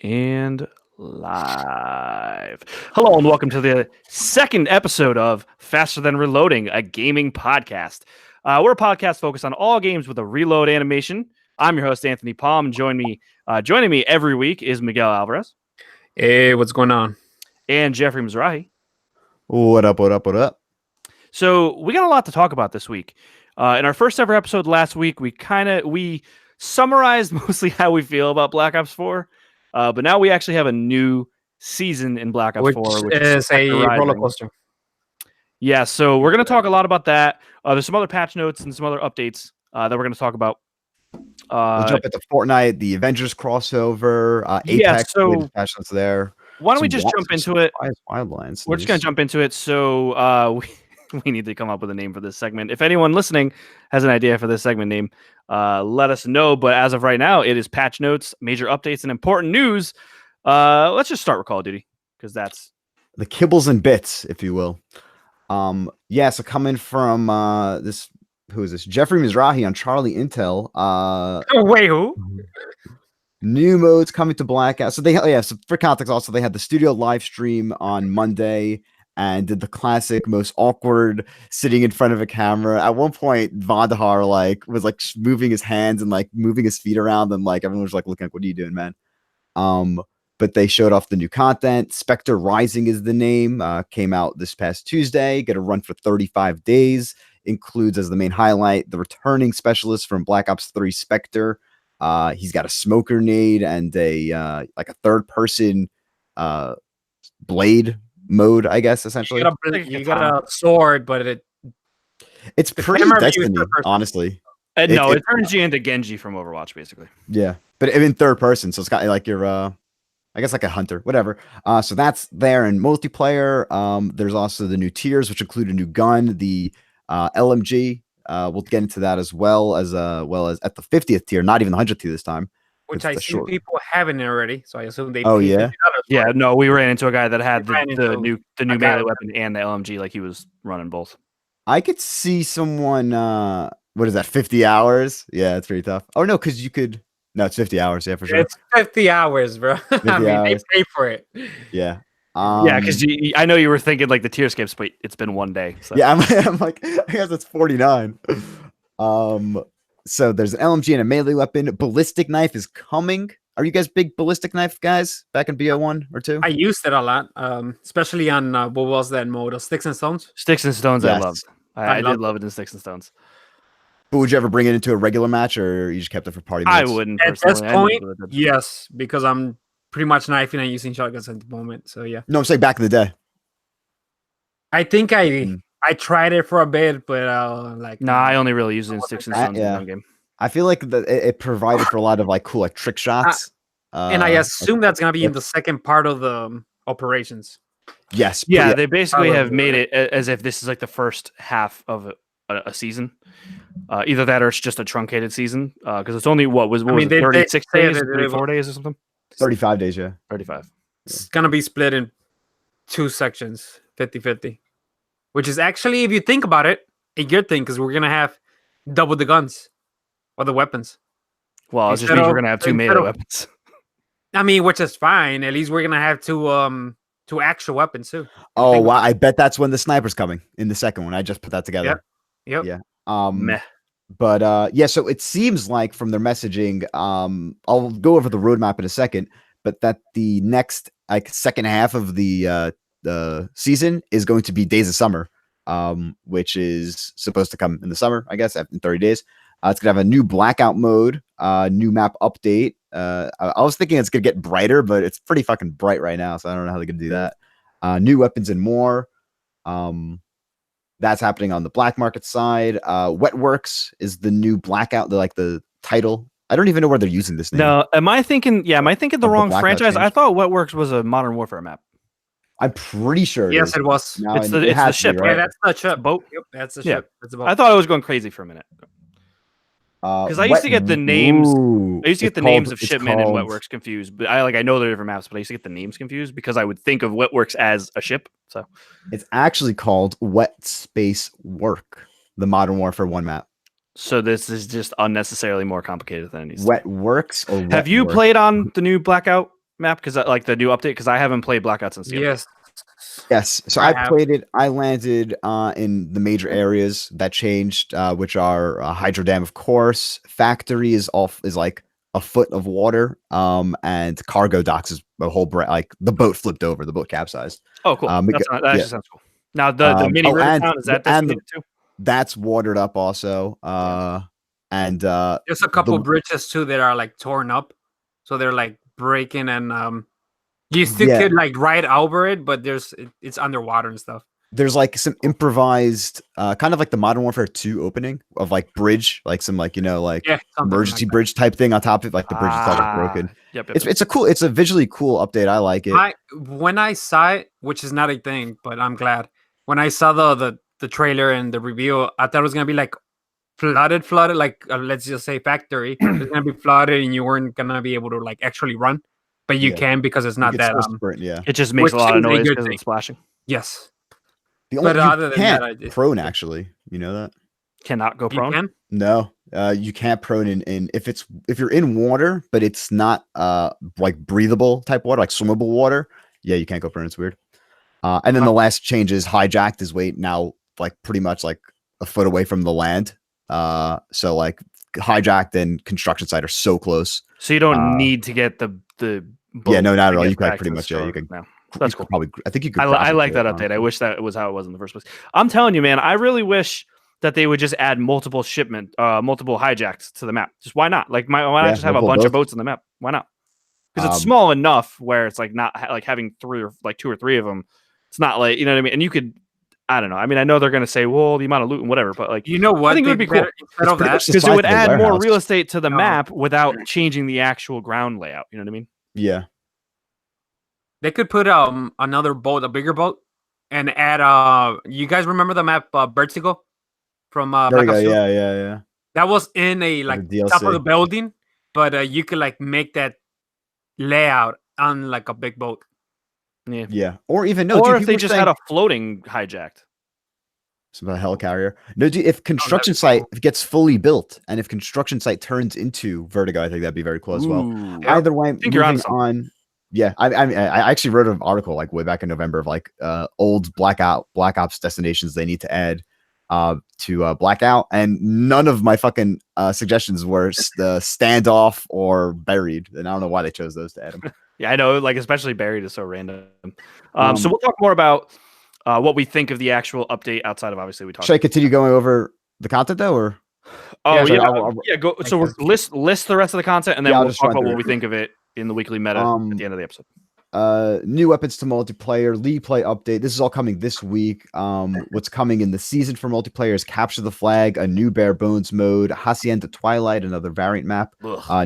And live. Hello and welcome to the second episode of Faster Than Reloading, a gaming podcast. We're a podcast focused on all games with a reload animation. I'm your host, Anthony Palm, and joining me every week is Miguel Alvarez. Hey, what's going on? And Jeffrey Mizrahi. What up, what up, what up? So we got a lot to talk about this week. In our first ever episode last week, we summarized mostly how we feel about Black Ops 4. But now we actually have a new season in Black Ops 4, which is a roller coaster. Yeah, so we're going to talk a lot about that. There's some other patch notes and some other updates that we're going to talk about. We'll jump into Fortnite, the Avengers crossover, Apex, patch notes there. Why don't we just jump into it? Wildlands. We're just going to jump into it. So we need to come up with a name for this segment. If anyone listening has an idea for this segment name, let us know. But as of right now, it is patch notes, major updates, and important news. Let's just start with Call of Duty because that's the kibbles and bits, if you will. So coming from this, who is this? Jeffrey Mizrahi on Charlie Intel. Wait, who? New modes coming to Blackout. So so for context, also they had the studio live stream on Monday and did the classic, most awkward sitting in front of a camera. At one point, Vandahar was moving his hands and moving his feet around, and everyone was looking what are you doing, man? But they showed off the new content. Spectre Rising is the name. Came out this past Tuesday. Going to run for 35 days. Includes as the main highlight the returning specialist from Black Ops 3 Spectre. He's got a smoke grenade and a third person blade mode, I guess, essentially. You got a sword, but it's pretty Destiny, honestly. It turns you into Genji from Overwatch, basically. Yeah, but in third person, so it's got your I guess a hunter, whatever. So that's there in multiplayer. There's also the new tiers, which include a new gun, the LMG. We'll get into that as well as at the 50th tier, not even the 100th tier this time. Which I see people having already, so I assume they. Oh yeah, no, we ran into a guy that had the new melee weapon and the LMG, he was running both. I could see someone. What is that? 50 hours? Yeah, it's pretty tough. Oh no, because you could. No, it's 50 hours. Yeah, for sure. It's 50 hours, bro. 50 hours. They pay for it. Yeah. Because I know you were thinking the tier skips, but it's been one day. So. Yeah, I'm like, I guess it's 49. So there's an LMG and a melee weapon. Ballistic knife is coming. Are you guys big ballistic knife guys back in BO1 or 2? I used it a lot, especially on what was that mode? Sticks and Stones? Sticks and Stones, yes. I loved. I did love love it in Sticks and Stones. But would you ever bring it into a regular match, or you just kept it for party modes? I wouldn't. At this point, yes, because I'm pretty much knifing and using shotguns at the moment. So yeah. No, I'm saying back in the day. I think I tried it for a bit, but I only really used it in Sticks and Stones in one game. I feel like it provided for a lot of cool trick shots. And I assume that's gonna be in the second part of the operations. Yes. Yeah, they basically have made it as if this is the first half of a season. Either that or it's just a truncated season. Because it's only what was it, 36 days, 34 days or something? 35 days, yeah. 35. It's gonna be split in 2 sections, 50-50. Which is actually, if you think about it, a good thing, because we're gonna have double the guns or the weapons. Well, it just means we're gonna have 2 melee weapons. I mean, which is fine. At least we're gonna have two actual weapons too. Oh wow! I bet that's when the sniper's coming in the second one. I just put that together. Yep. Yeah. Meh. But so it seems like from their messaging, I'll go over the roadmap in a second, but that the next second half of the season is going to be Days of Summer, which is supposed to come in the summer, I guess, in 30 days. It's gonna have a new blackout mode, new map update. I was thinking it's gonna get brighter, but it's pretty fucking bright right now, so I don't know how they're gonna do that. New weapons and more. That's happening on the black market side. Wetworks is the new blackout, the title. I don't even know where they're using this name. No, am I thinking the wrong franchise? I thought Wetworks was a Modern Warfare map. I'm pretty sure. Yes, it was. No, it's the ship, right? Yeah, that's the ship. Boat. Yep, that's the ship. That's the boat. I thought I was going crazy for a minute. Because I used to get the names. I used to get the names of Shipment and Wetworks confused, but I know they're different maps. But I used to get the names confused because I would think of Wetworks as a ship. So it's actually called Wet Space Work, the Modern Warfare 1 map. So this is just unnecessarily more complicated than it needs. Wetworks or have you played on the new Blackout map? Because like the new update, because I haven't played Blackout since the update. Yes. So I I have. played it. I landed in the major areas that changed, which are Hydro Dam, of course. Factory is like a foot of water. And cargo docks is a whole like the boat flipped over, the boat capsized. Oh, cool. That Yeah. actually sounds cool. Now the mini river town, is that designated too? That's watered up also. And There's a couple bridges too that are like torn up, so they're like breaking, and you still could like ride over it, but it's underwater and stuff. There's like some improvised, kind of like the Modern Warfare 2 opening of like bridge, like some like emergency like bridge type thing on top of it, like the bridge itself is broken. Yep. It's a visually cool update. I like it. When I saw it, which is not a thing, but I'm glad. When I saw the trailer and the review, I thought it was gonna be like flooded, like let's just say factory. It's gonna be flooded, and you weren't gonna be able to like actually run, but you can because it's not that. It just makes a lot of noise because it's splashing. Yes. But other than that, prone actually, you know that cannot go prone. Can? No, you can't prone in if you're in water, but it's not like breathable type water, like swimmable water. Yeah, you can't go prone. It's weird. And then the last change is hijacked is weight now like pretty much like a foot away from the land. So like hijacked and construction site are so close. So you don't need to get the yeah, no, not at all. You can pretty much you can. No. That's cool. Probably, I think you could. I like that update. I wish that was how it was in the first place. I'm telling you, man, I really wish that they would just add multiple hijacks to the map. Just why not? Like, why not just have a bunch of boats in the map? Why not? Because it's small enough where it's like not like having two or three of them. It's not like, you know what I mean. And you could, I don't know. I mean, I know they're gonna say, well, the amount of loot and whatever, but like, you know what? I think it would be cool because it would add more real estate to the map without changing the actual ground layout. You know what I mean? Yeah. They could put another boat, a bigger boat, and add you guys remember the map Vertigo from Black Ops 2? Yeah. That was in a like top of the building, but you could like make that layout on like a big boat. Yeah. Or even if they just had a floating hijacked. Some helicarrier. No, dude, if construction site gets fully built and if construction site turns into Vertigo, I think that'd be very cool as well. Either way, I think you're on. Yeah, I actually wrote an article like way back in November of like old Black Ops destinations they need to add to Blackout, and none of my fucking suggestions were the standoff or buried, and I don't know why they chose those to add them. Yeah, I know, like especially buried is so random. So we'll talk more about what we think of the actual update outside of obviously we talked. Should I continue going over the content though, or? Oh yeah, go. So we'll list the rest of the content, and then we'll talk about what we think of it in the weekly meta at the end of the episode. New weapons to multiplayer, league play update. This is all coming this week. What's coming in the season for multiplayer is Capture the Flag, a new bare bones mode, Hacienda Twilight, another variant map,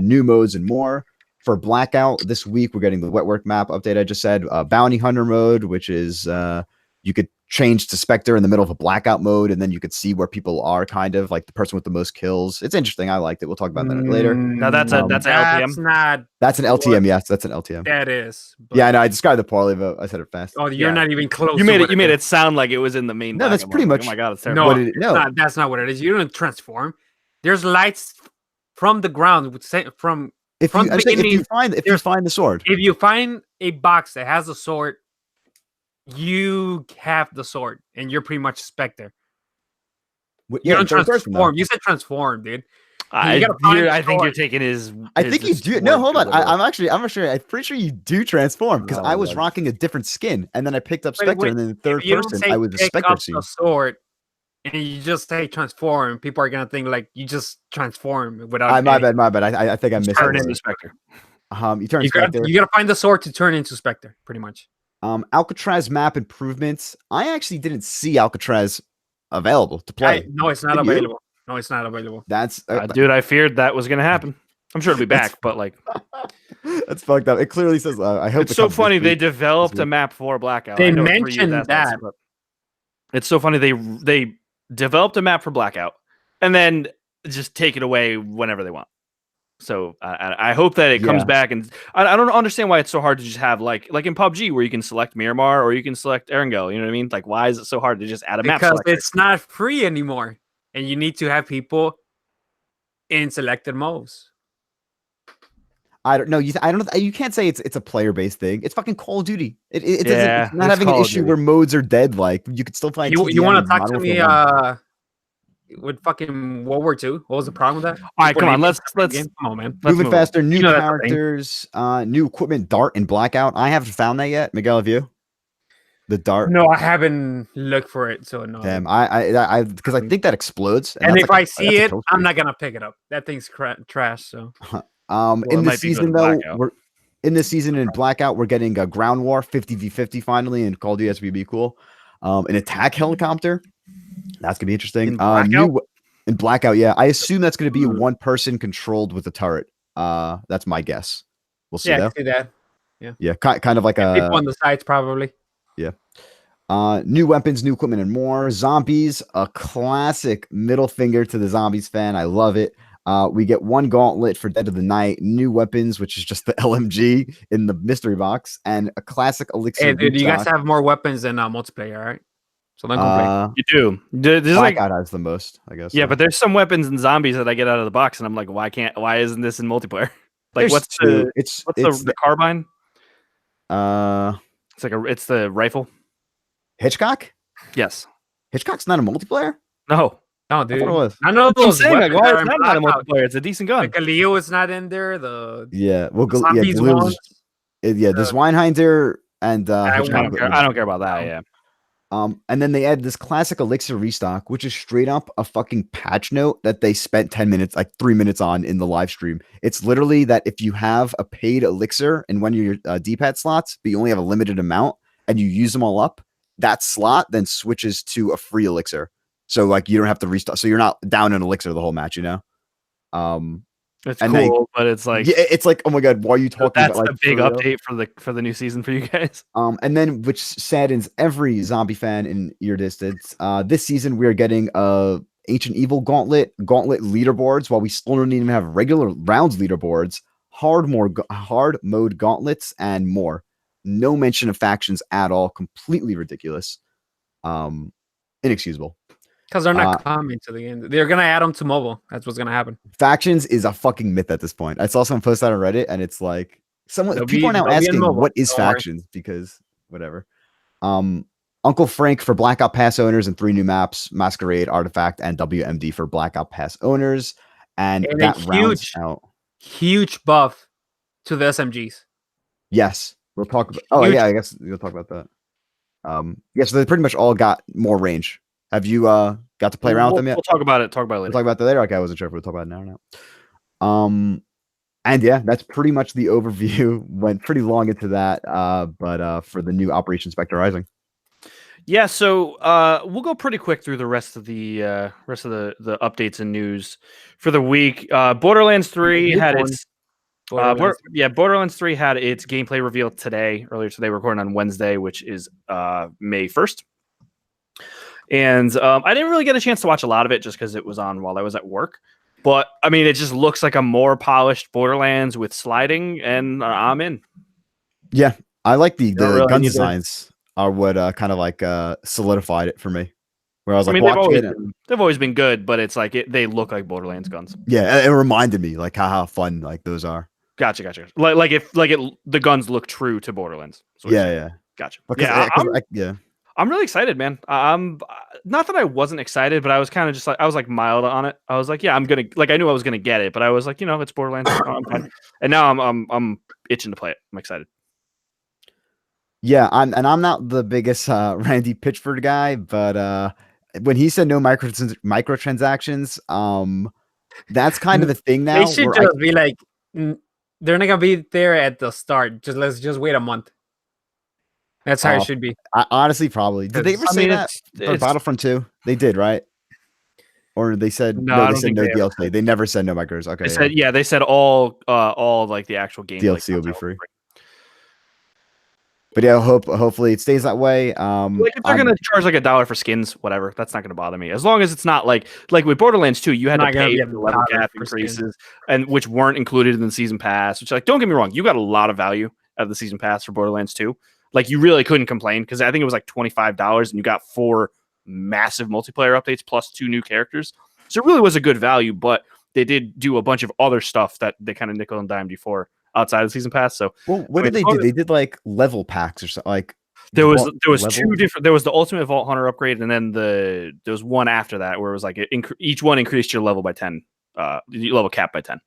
new modes and more. For Blackout this week, we're getting the Wetwork map update. I just said Bounty Hunter mode, which is you could change to Spectre in the middle of a Blackout mode, and then you could see where people are, kind of like the person with the most kills. It's interesting. I liked it. We'll talk about that later. Now that's an LTM. That's an LTM. Yes, that's an LTM. That is. Yeah, I know. I described it poorly, but I said it fast. Oh, you're not even close. You made it sound like it was in the main. No, that's pretty much. Oh my god, it's terrible. No, that's not what it is. You don't transform. There's lights from the ground. From if you find the sword, if you find a box that has a sword, you have the sword, and you're pretty much Spectre. You don't transform. You said transform, dude. I think you're taking his. I think you do. No, hold on. I'm pretty sure you do transform because I was rocking a different skin, and then I picked up Spectre, and then the third person I was a Spectre scene. Sword, and you just say transform. People are gonna think like you just transform without. My bad. I think I missed. Turn into Spectre. You turn Spectre. You gotta find the sword to turn into Spectre, pretty much. Alcatraz map improvements. I actually didn't see Alcatraz available to play. No, it's not available. No, it's not available. That's dude. I feared that was gonna happen. I'm sure it'll be back, but like that's fucked up. It clearly says. I hope it's so funny. They developed a map for Blackout. They mentioned that. It's so funny. They developed a map for Blackout and then just take it away whenever they want. So I hope that it comes back, and I don't understand why it's so hard to just have like in PUBG where you can select Miramar or you can select Erangel. You know what I mean? Like, why is it so hard to just add a map? Because it's not free anymore, and you need to have people in selected modes. I don't know. I don't know. You can't say it's a player based thing. It's fucking Call of Duty. It doesn't. Yeah, It's not it's having an Call of issue Duty. where modes are dead. Like you could still play. You TDM want to and talk Modern to me? Warfare 1. With fucking World War II, what was the problem with that? All right, People come on. leaving Let's the game? Come on, man. let's Moving move on. faster. New You know that's a thing. characters. New equipment. Dart and Blackout. I haven't found that yet. Miguel, have you? The Dart. No, I haven't looked for it, so no. Damn. I because I think that explodes. And that's if like I see it, kill I'm streak. not gonna pick it up. That thing's trash. So Well, it In this might be good season in though, Blackout. we're in this season in Blackout, we're getting a ground war 50v50 finally in Call of Duty SBB cool. An attack helicopter. That's gonna be interesting. In Blackout? New in Blackout, yeah. I assume that's gonna be one person controlled with a turret. That's my guess. We'll see yeah, I though. can see that. Yeah, kind of like People a on the sides probably. new weapons, new equipment, and more. Zombies, a classic middle finger to the zombies fan. I love it. We get one gauntlet for Dead of the Night, new weapons, which is just the LMG in the mystery box, and a classic elixir. Hey, dude, loot you guys stock. have more weapons than multiplayer, all right? So don't complain. You do. There's like Blackout has the most, I guess. yeah, so. but there's some weapons and zombies that I get out of the box, and I'm like, why isn't this in multiplayer? Like, There's what's two. the carbine? Uh It's the rifle. Hitchcock? Yes. Hitchcock's not a multiplayer? No. No, I dude. thought it was. I know That's what I'm those saying. Like, weapons why that is are in that not a Blackout. multiplayer? It's a decent gun. Like Galileo is not in there. The Yeah, well, zombies Galeo's- ones. there's Weinheiser and I Hitchcock. I don't care about that. Yeah. And then they add this classic elixir restock, which is straight up a fucking patch note that they spent 10 minutes, like 3 minutes on in the live stream. It's literally that if you have a paid elixir in one of your D-pad slots, but you only have a limited amount and you use them all up, that slot then switches to a free elixir. So like you don't have to restart. So you're not down an elixir the whole match, you know? It's And cool, but it's like yeah, it's like, oh my God, why are you talking that's about the like big for real? update for the new season for you guys. And then which saddens every zombie fan in ear distance. This season we are getting Ancient Evil gauntlet leaderboards, while we still don't even have regular rounds leaderboards, hard mode gauntlets, and more. No mention of factions at all. Completely ridiculous. Inexcusable. Because they're not coming to the game. They're gonna add them to mobile. That's what's gonna happen. Factions is a fucking myth at this point. I saw someone post that on Reddit, and it's like people are now they'll be in asking mobile. what is Don't worry. factions because whatever. Uncle Frank for Blackout Pass owners and 3 new maps: Masquerade, Artifact, and WMD for Blackout Pass owners. And And that a rounds out. huge buff to the SMGs. Yes, we'll talk about. Oh Huge. yeah, I guess we'll talk about that. Yeah, so they pretty much all got more range. Have you got to play around with them yet? We'll talk about it. Talk about it We'll later. talk about that later. Okay, I wasn't sure if we'll talk about it now or not. And yeah, that's pretty much the overview. Went pretty long into that, but for the new Operation Spectre Rising. Yeah, so we'll go pretty quick through the rest of the updates and news for the week. Borderlands 3 had its Borderlands 3 had its gameplay reveal earlier today. We're recording on Wednesday, which is May 1st. And I didn't really get a chance to watch a lot of it just because it was on while I was at work. But I mean, it just looks like a more polished Borderlands with sliding, and I'm in. Yeah, I like the really gun need to- designs are what kind of like solidified it for me. Where I was I like, mean, watching it. they've always been good, but it's like they look like Borderlands guns. Yeah, it reminded me like how fun like those are. Gotcha. The guns look true to Borderlands. So Yeah. Gotcha. Because I'm really excited, man. I'm not that I wasn't excited, but I was kind of just like I was like mild on it. I was like, yeah, I'm gonna like I knew I was gonna get it, but I was like, it's Borderlands. I'm fine. And now I'm itching to play it. I'm excited. Yeah, I'm not the biggest Randy Pitchford guy, but when he said no microtransactions, that's kind of the thing now. They should just be like, they're not gonna be there at the start. Let's just wait a month. That's how it should be. Honestly, probably. Did they ever say that for Battlefront 2? They did, right? Or they said no. They said no DLC. They never said no micros. Okay. They said all like the actual game DLC will be free. But yeah, hopefully it stays that way. Like if they're gonna charge like $1 for skins, whatever, that's not gonna bother me. As long as it's not like with Borderlands 2, you had to pay for level cap increases, and which weren't included in the season pass. Which, like, don't get me wrong, you got a lot of value out of the season pass for Borderlands 2. Like, you really couldn't complain because I think it was like $25 and you got 4 massive multiplayer updates plus 2 new characters. So it really was a good value, but they did do a bunch of other stuff that they kind of nickel and dimed you for. outside of the season pass. So Well, what did they do? They did like level packs or something. Like there was level? two different. There was the Ultimate Vault Hunter upgrade, and then there was one after that where it was like each one increased your level by 10, level cap by 10.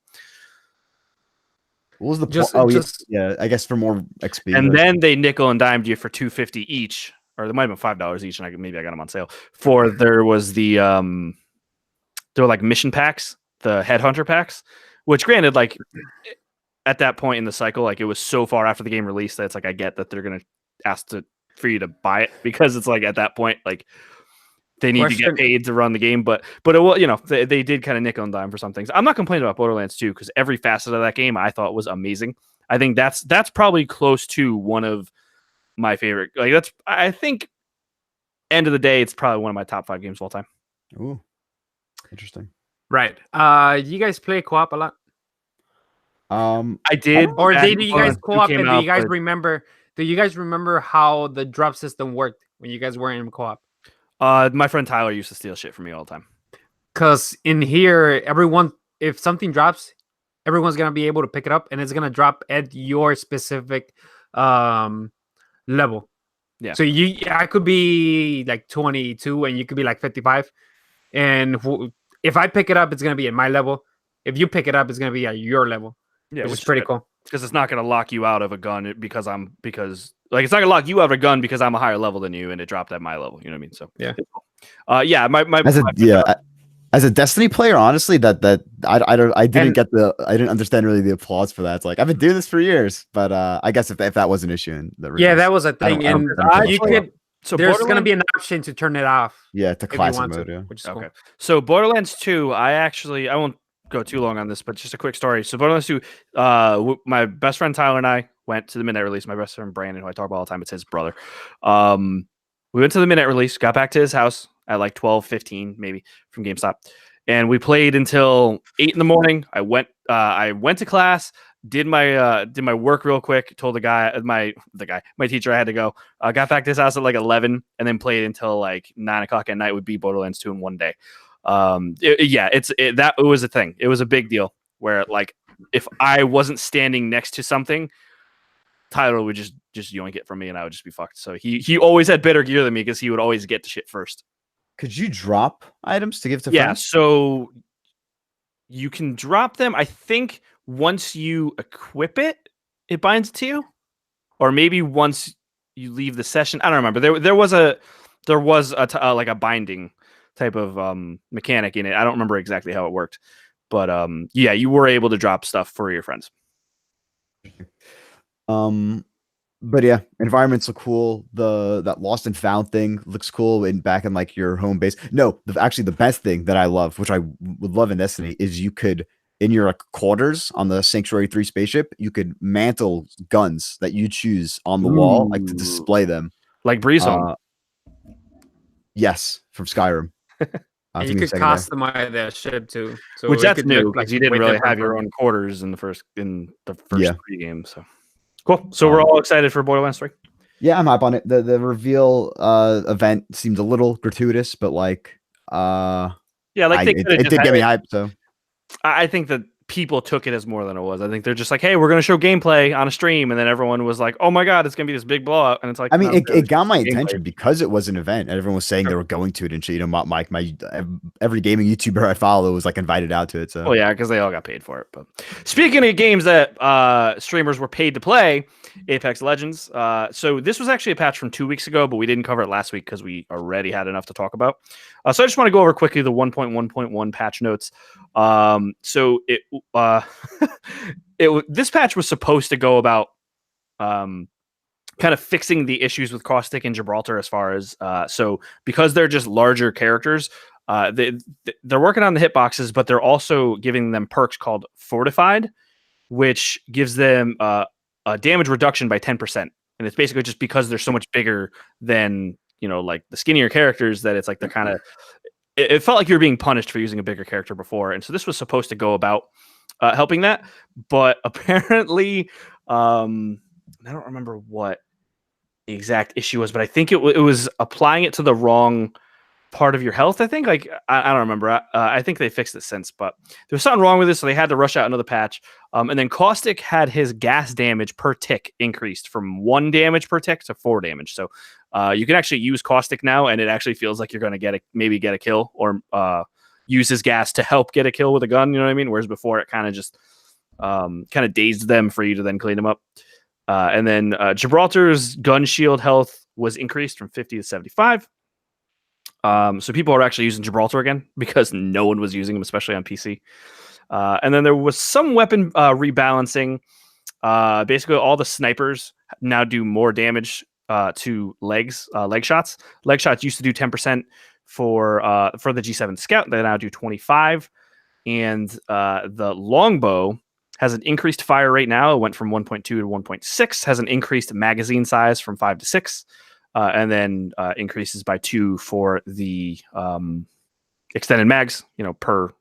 What was the yeah, I guess for more XP. And then they nickel and dimed you for $2.50 each, or they might have been $5 each, and maybe I got them on sale. There was the there were like mission packs, the headhunter packs, which granted, like at that point in the cycle, like it was so far after the game released that it's like I get that they're gonna ask for you to buy it because it's like at that point, like they need to get paid to run the game, but it will, they did kind of nickel and dime for some things. I'm not complaining about Borderlands 2 because every facet of that game I thought was amazing. I think that's probably close to one of my favorite. Like I think end of the day, it's probably one of my top 5 games of all time. Ooh, interesting. Right. You guys play co-op a lot? I did. Or did you guys co-op? And do you guys remember? Do you guys remember how the drop system worked when you guys were in co-op? My friend Tyler used to steal shit from me all the time. Because in here, if something drops, everyone's gonna be able to pick it up, and it's gonna drop at your specific level. Yeah. So I could be like 22, and you could be like 55, and if I pick it up, it's gonna be at my level. If you pick it up, it's gonna be at your level. Yeah, which is pretty cool. Because it's not gonna lock you out of a gun because it's not gonna lock you out of a gun because I'm a higher level than you and it dropped at my level. You know what I mean? So yeah. As a Destiny player, honestly, I didn't understand really the applause for that. It's like I've been doing this for years, but I guess if that was an issue, that was a thing, there's going to be an option to turn it off. Yeah, to classic mode, which is cool. So Borderlands 2, I won't go too long on this, but just a quick story. So Borderlands 2, my best friend Tyler and I went to the midnight release. My best friend Brandon, who I talk about all the time, it's his brother. We went to the midnight release, got back to his house at like 12:15 maybe from GameStop, and we played until 8 in the morning. I went to class, did my work real quick, told my teacher I had to go. Got back to his house at like 11, and then played until like 9 o'clock at night. We beat Borderlands 2 in one day. It was a thing. It was a big deal where like if I wasn't standing next to something, Tyler would just yoink it from me and I would just be fucked. So he always had better gear than me because he would always get the shit first. Could you drop items to give to friends? Yeah, so you can drop them. I think once you equip it, it binds it to you, or maybe once you leave the session. I don't remember. There was like a binding type of mechanic in it. I don't remember exactly how it worked, but you were able to drop stuff for your friends. But yeah, environments look cool. That lost and found thing looks cool back in like your home base. No, actually the best thing that I love, which I would love in Destiny, is you could in your like quarters on the Sanctuary 3 spaceship, you could mantle guns that you choose on the wall, like to display them, like Breeze Home. Yes, from Skyrim. And you could customize that ship too, so which that's new because you didn't really have your own quarters in the first 3 games. So cool. So we're all excited for Borderlands 3. Yeah, I'm hype on it. The reveal event seemed a little gratuitous, but like it did get me hyped. So I think that people took it as more than it was. I think they're just like, hey, we're going to show gameplay on a stream, and then everyone was like, oh my god, it's going to be this big blowout, and it's like, I mean, it got my attention because it was an event, and everyone was saying they were going to it, and shit. My every gaming YouTuber I follow was like invited out to it. So yeah, because they all got paid for it. But speaking of games that streamers were paid to play, Apex Legends. So this was actually a patch from 2 weeks ago, but we didn't cover it last week because we already had enough to talk about. So I just want to go over quickly the 1.1.1 patch notes. So this patch was supposed to go about kind of fixing the issues with Caustic and Gibraltar as far as so because they're just larger characters, they're working on the hitboxes, but they're also giving them perks called Fortified, which gives them a damage reduction by 10%. And it's basically just because they're so much bigger than, like the skinnier characters that it's like they're kind of, it felt like you were being punished for using a bigger character before. And so this was supposed to go about helping that. But apparently, I don't remember what the exact issue was, but I think it was applying it to the wrong part of your health. I think I don't remember. I think they fixed it since, but there was something wrong with this, so they had to rush out another patch. And then Caustic had his gas damage per tick increased from 1 damage per tick to 4 damage. So you can actually use Caustic now, and it actually feels like you're going to maybe get a kill or use his gas to help get a kill with a gun. You know what I mean? Whereas before it kind of just kind of dazed them for you to then clean them up. And then Gibraltar's gun shield health was increased from 50 to 75. So people are actually using Gibraltar again because no one was using them, especially on PC. And then there was some weapon rebalancing. Basically, all the snipers now do more damage to leg shots. Leg shots used to do 10% for the G7 Scout. They now do 25. And the longbow has an increased fire rate now. It went from 1.2 to 1.6. Has an increased magazine size from 5 to 6. And then increases by 2 for the extended mags, per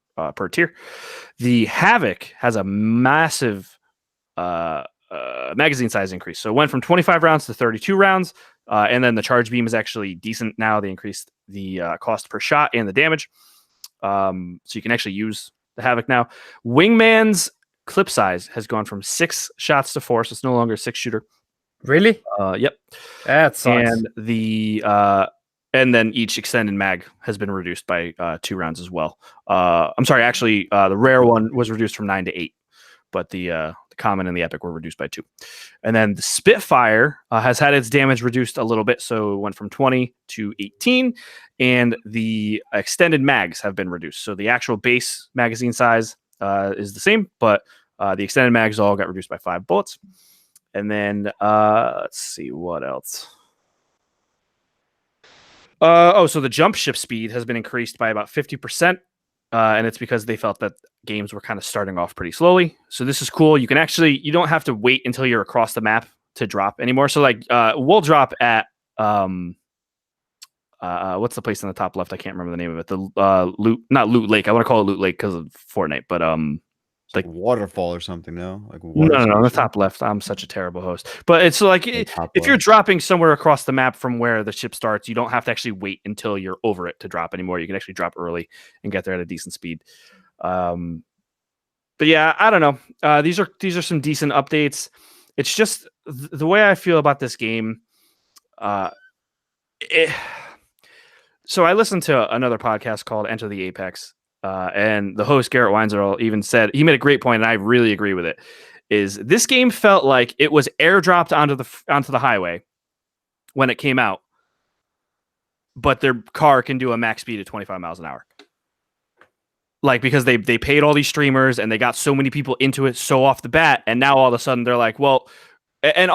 tier. The Havoc has a massive magazine size increase. So it went from 25 rounds to 32 rounds. And then the charge beam is actually decent now. They increased the cost per shot and the damage. So you can actually use the Havoc now. Wingman's clip size has gone from 6 shots to 4. So it's no longer a 6-shooter. Really? Yep. That sucks. And then each extended mag has been reduced by 2 rounds as well. I'm sorry, actually, the rare one was reduced from 9 to 8, but the common and the epic were reduced by 2. And then the Spitfire has had its damage reduced a little bit, so it went from 20 to 18, and the extended mags have been reduced. So the actual base magazine size is the same, but the extended mags all got reduced by 5 bullets. And then let's see what else. So the jump ship speed has been increased by about 50%, and it's because they felt that games were kind of starting off pretty slowly. So this is cool. You don't have to wait until you're across the map to drop anymore. So we'll drop at what's the place in the top left? I can't remember the name of it. The not Loot Lake. I want to call it Loot Lake because of Fortnite, but like waterfall or something, no? Like no, on the top left. I'm such a terrible host. But it's like if you're dropping somewhere across the map from where the ship starts, you don't have to actually wait until you're over it to drop anymore. You can actually drop early and get there at a decent speed. But yeah, I don't know. These are some decent updates. It's just the way I feel about this game. So I listened to another podcast called Enter the Apex. And the host Garrett Weinzierl even said, he made a great point, and I really agree with it, is this game felt like it was airdropped onto the highway when it came out, but their car can do a max speed of 25 miles an hour. Like, because they paid all these streamers and they got so many people into it so off the bat, and now all of a sudden they're like, well, and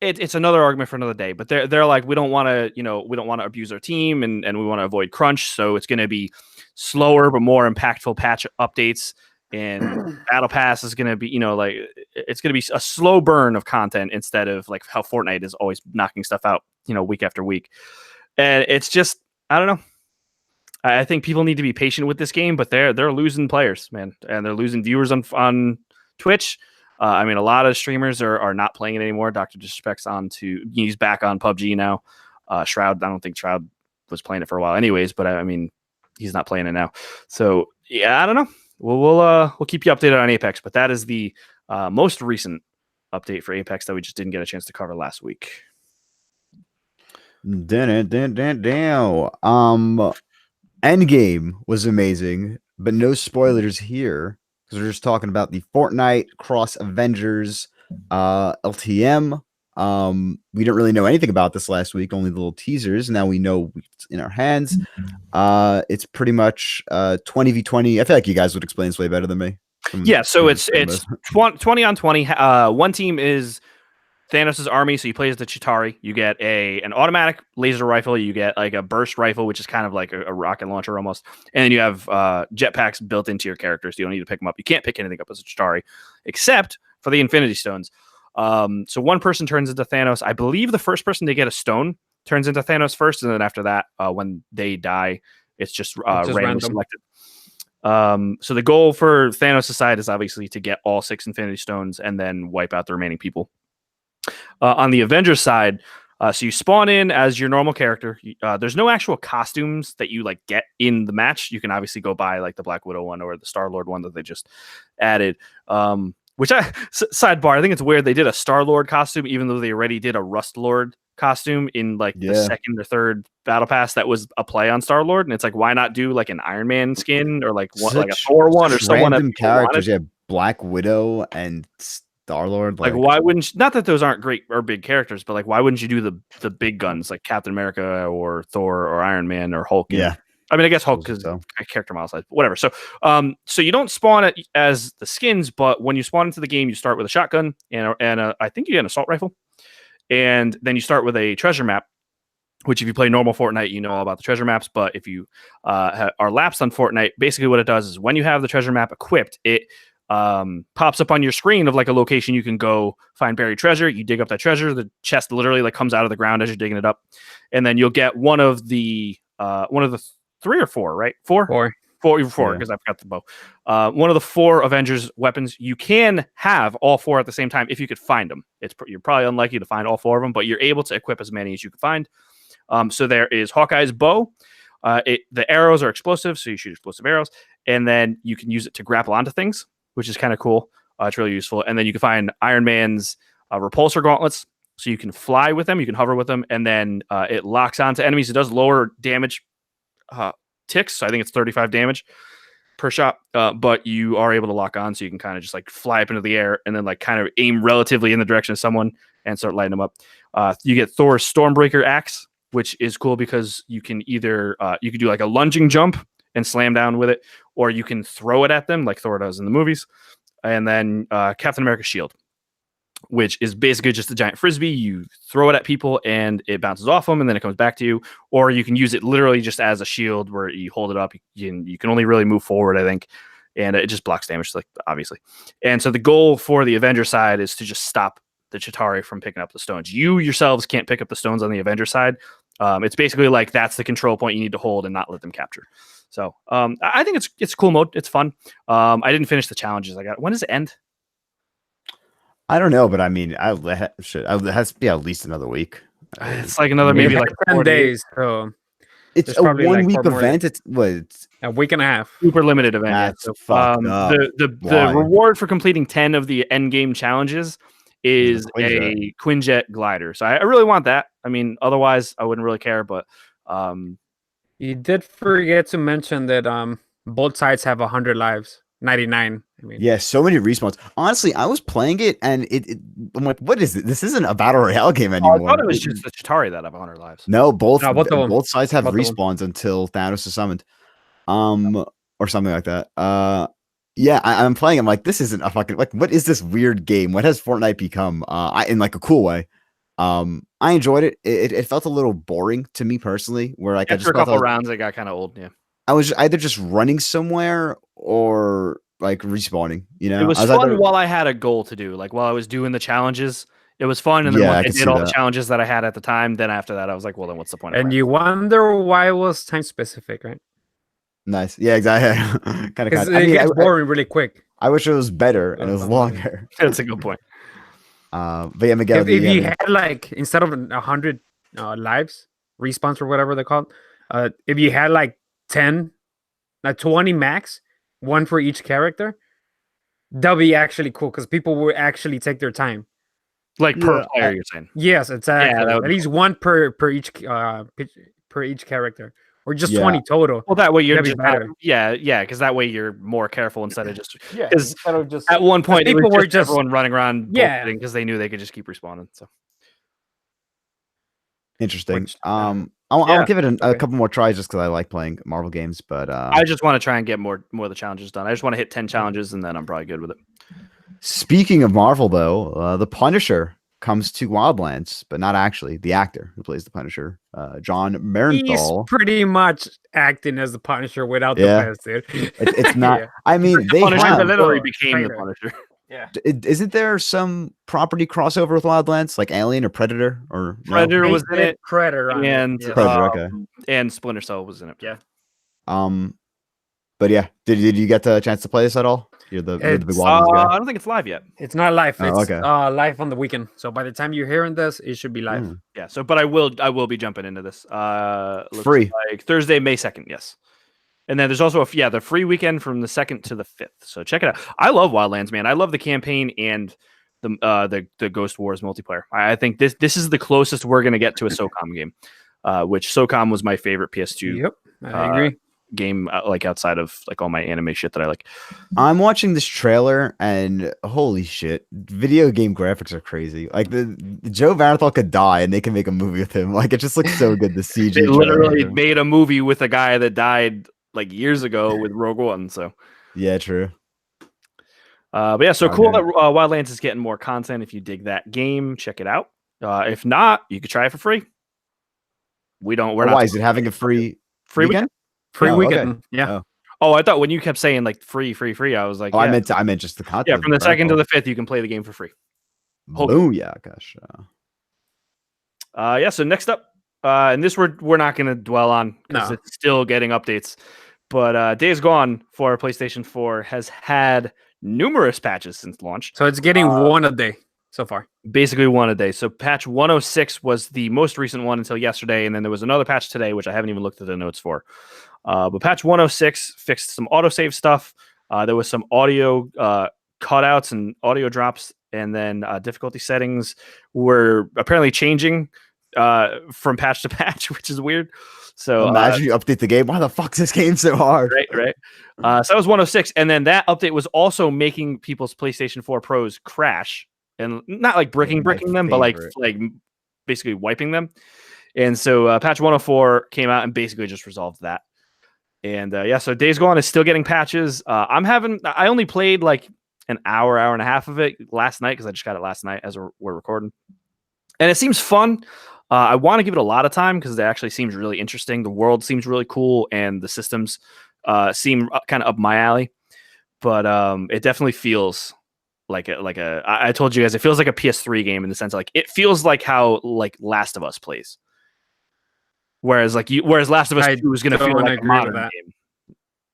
it's another argument for another day, but they're like, we don't want to abuse our team, and we want to avoid crunch, so it's going to be slower but more impactful patch updates, and Battle Pass is going to be, it's going to be a slow burn of content instead of like how Fortnite is always knocking stuff out, week after week. And it's just, I don't know. I think people need to be patient with this game, but they're losing players, man, and they're losing viewers on Twitch. I mean, a lot of streamers are not playing it anymore. Dr. Disrespect's he's back on PUBG now. Shroud, I don't think Shroud was playing it for a while anyways, but I mean, he's not playing it now. So yeah, I don't know. We'll keep you updated on Apex, but that is the most recent update for Apex that we just didn't get a chance to cover last week. Endgame was amazing, but no spoilers here because we're just talking about the Fortnite Cross Avengers LTM. We didn't really know anything about this last week, only the little teasers. Now we know it's in our hands. It's pretty much 20v20. I feel like you guys would explain this way better than me. Yeah, so it's 20 on 20. One team is Thanos' army, so you play as the Chitauri. You get an automatic laser rifle. You get like a burst rifle, which is kind of like a rocket launcher almost. And then you have jetpacks built into your characters. So you don't need to pick them up. You can't pick anything up as a Chitauri, except for the Infinity Stones. So one person turns into Thanos. I believe the first person to get a stone turns into Thanos first, and then after that, when they die, it's just randomly selected. So the goal for Thanos' side is obviously to get all 6 Infinity Stones and then wipe out the remaining people. On the Avengers side, So you spawn in as your normal character. There's no actual costumes that you like get in the match. You can obviously go buy like the Black Widow one or the Star-Lord one that they just added. Which sidebar, I think it's weird they did a Star-Lord costume even though they already did a Rust Lord costume in like the second or third battle pass that was a play on Star-Lord, and it's like, why not do like an Iron Man skin or like a Thor one or someone random characters? Yeah, Black Widow and Star-Lord. Like why wouldn't not that those aren't great or big characters, but like why wouldn't you do the big guns like Captain America or Thor or Iron Man or Hulk? Yeah, I mean I guess Hulk because character model size, whatever. So so you don't spawn it as the skins, but when you spawn into the game, you start with a shotgun and I think you get an assault rifle, and then you start with a treasure map. Which, if you play normal Fortnite, you know all about the treasure maps. But if you are lapsed on Fortnite, basically what it does is when you have the treasure map equipped, it pops up on your screen of like a location you can go find buried treasure. You dig up that treasure. The chest literally like comes out of the ground as you're digging it up, and then you'll get one of the 3 or 4, right? Four because I've got the bow. One of the 4 Avengers weapons. You can have all 4 at the same time if you could find them. You're probably unlikely to find all 4 of them, but you're able to equip as many as you can find. So there is Hawkeye's bow. The arrows are explosive, so you shoot explosive arrows, and then you can use it to grapple onto things, which is kind of cool. It's really useful. And then you can find Iron Man's repulsor gauntlets, so you can fly with them, you can hover with them, and then it locks onto enemies. It does lower damage ticks, so I think it's 35 damage per shot, but you are able to lock on, so you can kind of just like fly up into the air and then like kind of aim relatively in the direction of someone and start lighting them up. You get Thor's Stormbreaker axe, which is cool because you can either you can do like a lunging jump and slam down with it, or you can throw it at them like Thor does in the movies. And then Captain America's shield, which is basically just a giant frisbee. You throw it at people and it bounces off them and then it comes back to you. Or you can use it literally just as a shield where you hold it up. You can only really move forward, I think, and it just blocks damage, like obviously. And so the goal for the Avenger side is to just stop the Chitauri from picking up the stones. You yourselves can't pick up the stones on the Avenger side. It's basically like that's the control point you need to hold and not let them capture. So I think it's a cool mode. It's fun. I didn't finish the challenges. When does it end? I don't know, but I mean, it has to be at least another week. It's like another maybe like 10 days. So it's a 1 week event. It's a week and a half. Super limited event. That's fucked up. The reward for completing 10 of the end game challenges is a Quinjet glider. So I really want that. I mean, otherwise I wouldn't really care, but you did forget to mention that both sides have 100 lives. 99. I mean, yeah, so many respawns. Honestly, I was playing it and I'm like, what is it? This isn't a battle royale game anymore. I thought it was just the Chitauri that have 100 lives. No, both sides have respawns until Thanos is summoned, or something like that. Yeah, I'm playing. I'm like, this isn't a fucking like. What is this weird game? What has Fortnite become? In like a cool way. I enjoyed it. It felt a little boring to me personally. Where like after a couple rounds, it got kind of old. Yeah. I was either just running somewhere or like respawning, you know. It was fun while I had a goal to do. Like while I was doing the challenges, it was fun. And then when I did all the challenges that I had at the time, then after that, I was like, well, then what's the point? And you wonder why it was time specific, right? Nice. Yeah, exactly. kind of. It gets boring really quick. I wish it was better and it was longer. That's a good point. But yeah, Miguel, if you had like instead of 100 lives, respawns or whatever they're called, if you had like 10, 20 max, one for each character, that'll be actually cool because people will actually take their time. Like per player, you're saying? Yes, exactly. Yeah, at least one per each character, or just 20 total. Well, that way you're just better. Yeah, because that way you're more careful instead of just at one point people were just everyone running around because they knew they could just keep respawning. So interesting. I'll give it a couple more tries just because I like playing Marvel games, but I just want to try and get more of the challenges done. I just want to hit 10 challenges and then I'm probably good with it. Speaking of Marvel, though, the Punisher comes to Wildlands, but not actually. The actor who plays the Punisher, John Marenthal, he's pretty much acting as the Punisher without the mask, dude. It's not. I mean, they literally became the Punisher. Yeah. Isn't there some property crossover with Wildlands, like Alien or Predator? Or Predator was in it. Predator and Predator, okay. And Splinter Cell was in it. Yeah. But yeah, did you get the chance to play this at all? You're the big It's, Wobbles guy. I don't think it's live yet. It's not live. Oh, It's okay. live on the weekend. So by the time you're hearing this, it should be live. Mm. Yeah. So, but I will be jumping into this. Looks Free. like Thursday, May 2nd. Yes. And then there's also the free weekend from the 2nd to the 5th. So check it out. I love Wildlands, man. I love the campaign and the Ghost Wars multiplayer. I think this is the closest we're gonna get to a SOCOM game, which SOCOM was my favorite PS2 Yep, I agree. game, like outside of like all my anime shit that I like. I'm watching this trailer and holy shit, video game graphics are crazy. Like the Joe Barathol could die and they can make a movie with him. Like it just looks so good. The CG. They literally trailer. made a movie with a guy that died like years ago with Rogue One. So Yeah, true. but yeah, so Okay. cool that Wildlands is getting more content. If you dig that game, check it out. If not, you could try it for free. We're not. Why is it having a free weekend? Free Oh, weekend. okay. Yeah. Oh, I thought when you kept saying like free, I was like, Oh, yeah. I meant just the content. Yeah, from the right? 2nd to the 5th, you can play the game for free. Boom, yeah, gosh. Yeah. So next up, and this we're not going to dwell on because No. it's still getting updates. But Days Gone for PlayStation 4 has had numerous patches since launch. So it's getting one a day so far. Basically one a day. So patch 106 was the most recent one until yesterday, and then there was another patch today, which I haven't even looked at the notes for. But patch 106 fixed some autosave stuff. There was some audio cutouts and audio drops, and then difficulty settings were apparently changing from patch to patch, which is weird. So imagine you update the game. Why the fuck's this game so hard? Right. So that was 106, and then that update was also making people's PlayStation 4 Pros crash, and not like bricking them, but like basically wiping them. And so patch 104 came out and basically just resolved that. And so Days Gone is still getting patches. I only played like an hour and a half of it last night because I just got it last night as we're recording, and it seems fun. I want to give it a lot of time because it actually seems really interesting. The world seems really cool, and the systems seem kind of up my alley. But it definitely feels like I told you guys, it feels like a PS3 game in the sense of, like, it feels like how like Last of Us plays. Whereas Last of Us 2 is going to feel like a modern game.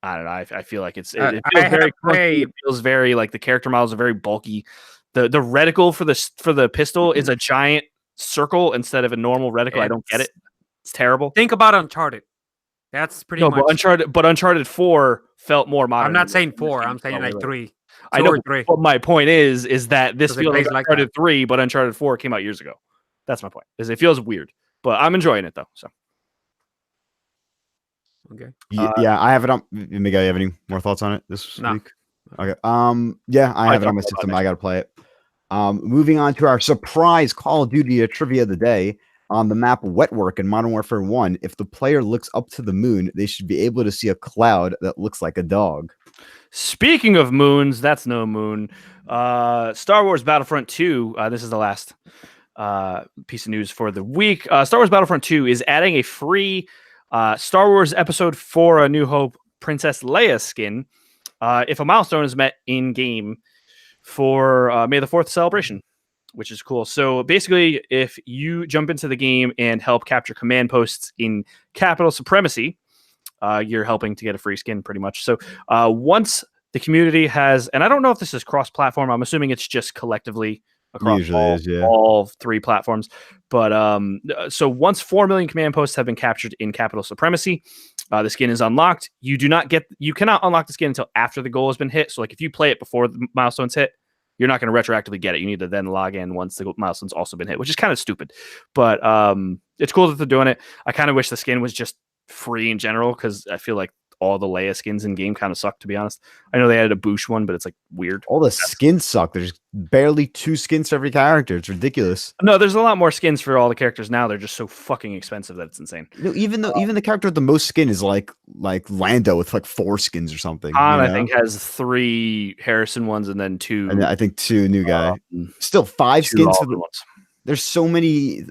I don't know. I feel like it feels very clunky. It feels very like the character models are very bulky. The reticle for the pistol is a giant circle instead of a normal reticle. I don't get it. It's terrible. Think about Uncharted. That's pretty much. But Uncharted 4 felt more modern. I'm not saying 4. I'm saying like 3. I know. 3. But my point is that this feels like Uncharted 3, but Uncharted 4 came out years ago. That's my point. Is it feels weird, but I'm enjoying it though. So. Okay. Yeah, I have it on. Miguel, you have any more thoughts on it this week? Okay. Yeah, I have it on my system. I gotta play it. Moving on to our surprise Call of Duty trivia of the day. On the map Wetwork in Modern Warfare 1, if the player looks up to the moon, they should be able to see a cloud that looks like a dog. Speaking of moons, that's no moon. Star Wars Battlefront 2, this is the last piece of news for the week. Star Wars Battlefront 2 is adding a free Star Wars Episode 4 A New Hope Princess Leia skin if a milestone is met in-game for May the 4th celebration, which is cool. So basically, if you jump into the game and help capture command posts in Capital Supremacy, you're helping to get a free skin pretty much. So once the community has, and I don't know if this is cross-platform, I'm assuming it's just collectively across all 3 platforms. But so once 4 million command posts have been captured in Capital Supremacy, the skin is unlocked. You cannot unlock the skin until after the goal has been hit. So like if you play it before the milestone's hit, you're not going to retroactively get it. You need to then log in once the milestone's also been hit, which is kind of stupid. But it's cool that they're doing it. I kind of wish the skin was just free in general because I feel like all the Leia skins in game kind of suck, to be honest. I know they added a Boosh one, but it's like weird. All the skins suck. There's barely 2 skins for every character. It's ridiculous. No, there's a lot more skins for all the characters now. They're just so fucking expensive that it's insane. Even the character with the most skin is like Lando with like 4 skins or something. Han, I think, has 3 Harrison ones and then 2. And I think 2 new guy. Still 5 skins. There's so many.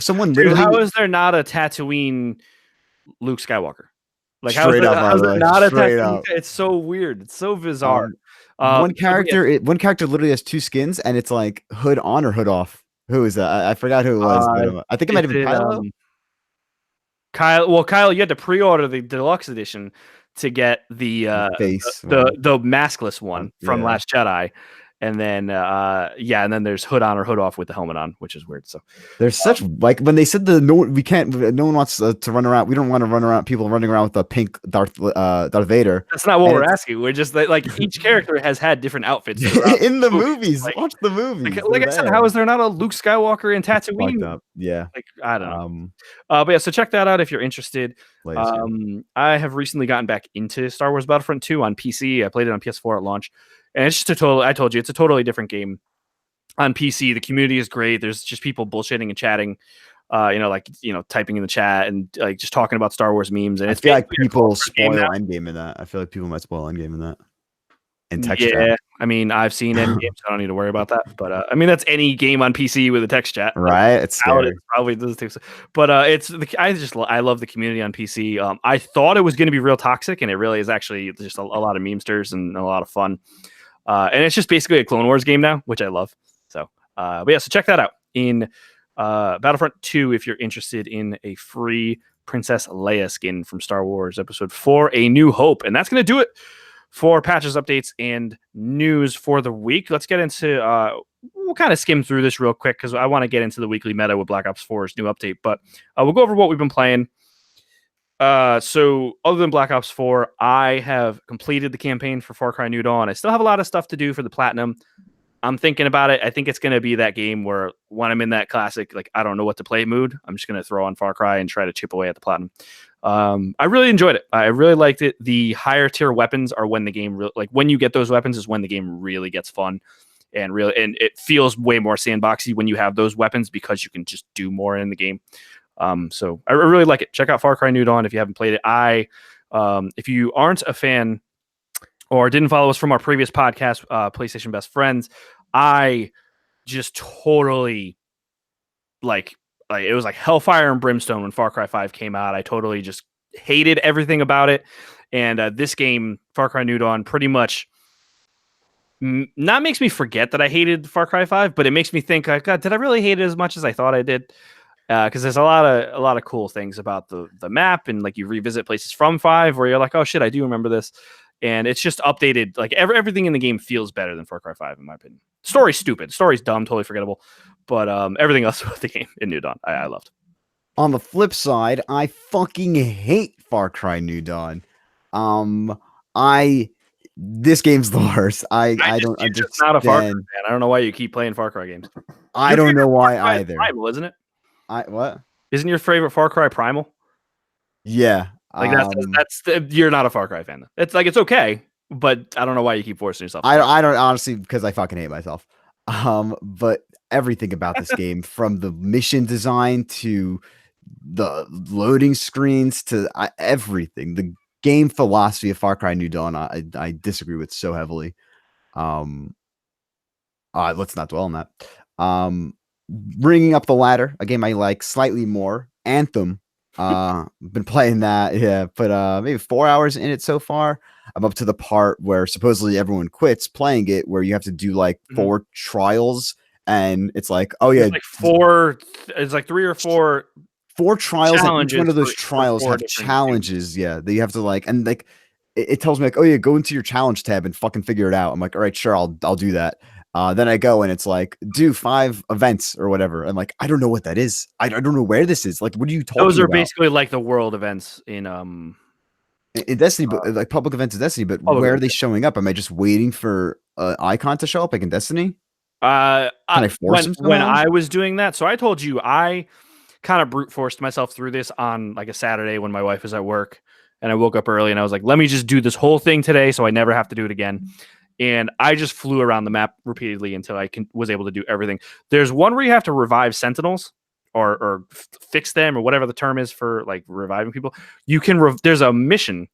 Someone literally. How is there not a Tatooine Luke Skywalker? Like how's it not a Tatooine? It's so weird. It's so bizarre. One character literally has 2 skins, and it's like hood on or hood off. Who is that? I forgot who it was. I think it might have been Kylo. Kyle. Well, Kyle, you had to pre-order the deluxe edition to get the face the maskless one from yeah. Last Jedi, and then and then there's hood on or hood off with the helmet on, which is weird. So There's such like when they said no one wants to run around. We don't want to run around. People running around with a pink Darth Vader. that's not what And we're it's- asking. We're just like each character has had different outfits in the movies. movies. Like, Watch the movies. like I said, how is there not a Luke Skywalker in Fucked Tatooine? up? Yeah. Like I don't know. Um, But yeah, so check that out if you're interested. Layers, yeah. I have recently gotten back into Star Wars Battlefront 2 on PC. I played it on PS4 at launch, and it's just I told you, it's a totally different game on PC. The community is great. There's just people bullshitting and chatting, typing in the chat and like just talking about Star Wars memes. And I it's feel like basically a people Star Wars game spoil now. Endgame in that. I feel like people might spoil Endgame in that. And text Yeah, chat. I mean, I've seen Endgame, so I don't need to worry about that. But I mean, that's any game on PC with a text chat, Right? It's scary. probably does too. But I love the community on PC. I thought it was going to be real toxic, and it really is actually just a lot of memesters and a lot of fun. And it's just basically a Clone Wars game now, which I love. So, but yeah, so check that out in Battlefront 2 if you're interested in a free Princess Leia skin from Star Wars Episode 4: A New Hope, and that's going to do it for patches, updates, and news for the week. Let's get into we'll kind of skim through this real quick because I want to get into the weekly meta with Black Ops 4's new update, but we'll go over what we've been playing. So other than Black Ops 4, I have completed the campaign for Far Cry New Dawn. I still have a lot of stuff to do for the Platinum. I'm thinking about it. I think it's going to be that game where when I'm in that classic, like, I don't know what to play mood, I'm just going to throw on Far Cry and try to chip away at the Platinum. I really enjoyed it. I really liked it. The higher tier weapons are when the game when you get those weapons is when the game really gets fun and it feels way more sandboxy when you have those weapons because you can just do more in the game. So I really like it. Check out Far Cry New Dawn if you haven't played it. If you aren't a fan or didn't follow us from our previous podcast, PlayStation Best Friends, I just totally like it was like hellfire and brimstone when Far Cry 5 came out. I totally just hated everything about it. And this game, Far Cry New Dawn, pretty much not makes me forget that I hated Far Cry 5, but it makes me think, like, God, did I really hate it as much as I thought I did? Because there's a lot of cool things about the map, and like you revisit places from 5 where you're like, oh shit, I do remember this. And it's just updated. Like everything in the game feels better than Far Cry 5, in my opinion. Story's stupid. Story's dumb, totally forgettable. But everything else about the game in New Dawn, I loved. On the flip side, I fucking hate Far Cry New Dawn. This game's the worst. I don't understand. Just not a Far Cry fan. I don't know why you keep playing Far Cry games. I don't know why either. Primal, isn't it? What? Isn't your favorite Far Cry Primal? Yeah. Like you're not a Far Cry fan. It's like it's okay, but I don't know why you keep forcing yourself. I don't honestly, because I fucking hate myself. But everything about this game, from the mission design to the loading screens to everything, the game philosophy of Far Cry New Dawn, I disagree with so heavily. Let's not dwell on that. Bringing up the ladder, a game I like slightly more, Anthem. Been playing that, yeah, but maybe 4 hours in it so far. I'm up to the part where supposedly everyone quits playing it, where you have to do like 4 trials, and it's like, oh yeah, it's like 3 or 4 trials, and each one of those trials have challenges, that you have to like, and like it tells me like, oh yeah, go into your challenge tab and fucking figure it out. I'm like, all right, sure, I'll do that. Then I go and it's like, do 5 events or whatever. I'm like, I don't know what that is. I don't know where this is. Like, what are you talking about? Those are basically like the world events in Destiny, but like public events in Destiny. But where are they showing up? Am I just waiting for an icon to show up like in Destiny? Can I force when I was doing that? So I told you I kind of brute forced myself through this on like a Saturday when my wife was at work, and I woke up early and I was like, let me just do this whole thing today so I never have to do it again. And I just flew around the map repeatedly until I was able to do everything. There's one where you have to revive sentinels or fix them or whatever the term is for like reviving people. You can there's a mission.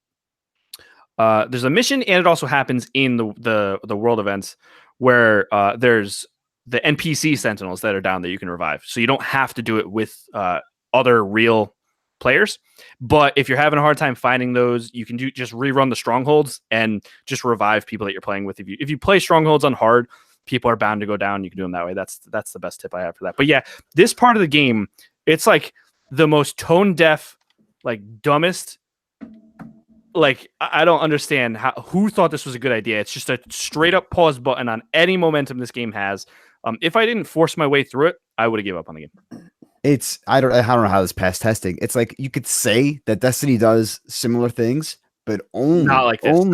And it also happens in the world events where there's the NPC sentinels that are down there you can revive. So you don't have to do it with other real players. But if you're having a hard time finding those, you can just rerun the strongholds and just revive people that you're playing with. If you play strongholds on hard, people are bound to go down. You can do them that way. That's the best tip I have for that. But yeah, this part of the game, it's like the most tone deaf, like dumbest like I don't understand who thought this was a good idea. It's just a straight up pause button on any momentum this game has. If I didn't force my way through it, I would have given up on the game. I don't know how this passed testing. It's like you could say that Destiny does similar things, but Not like this.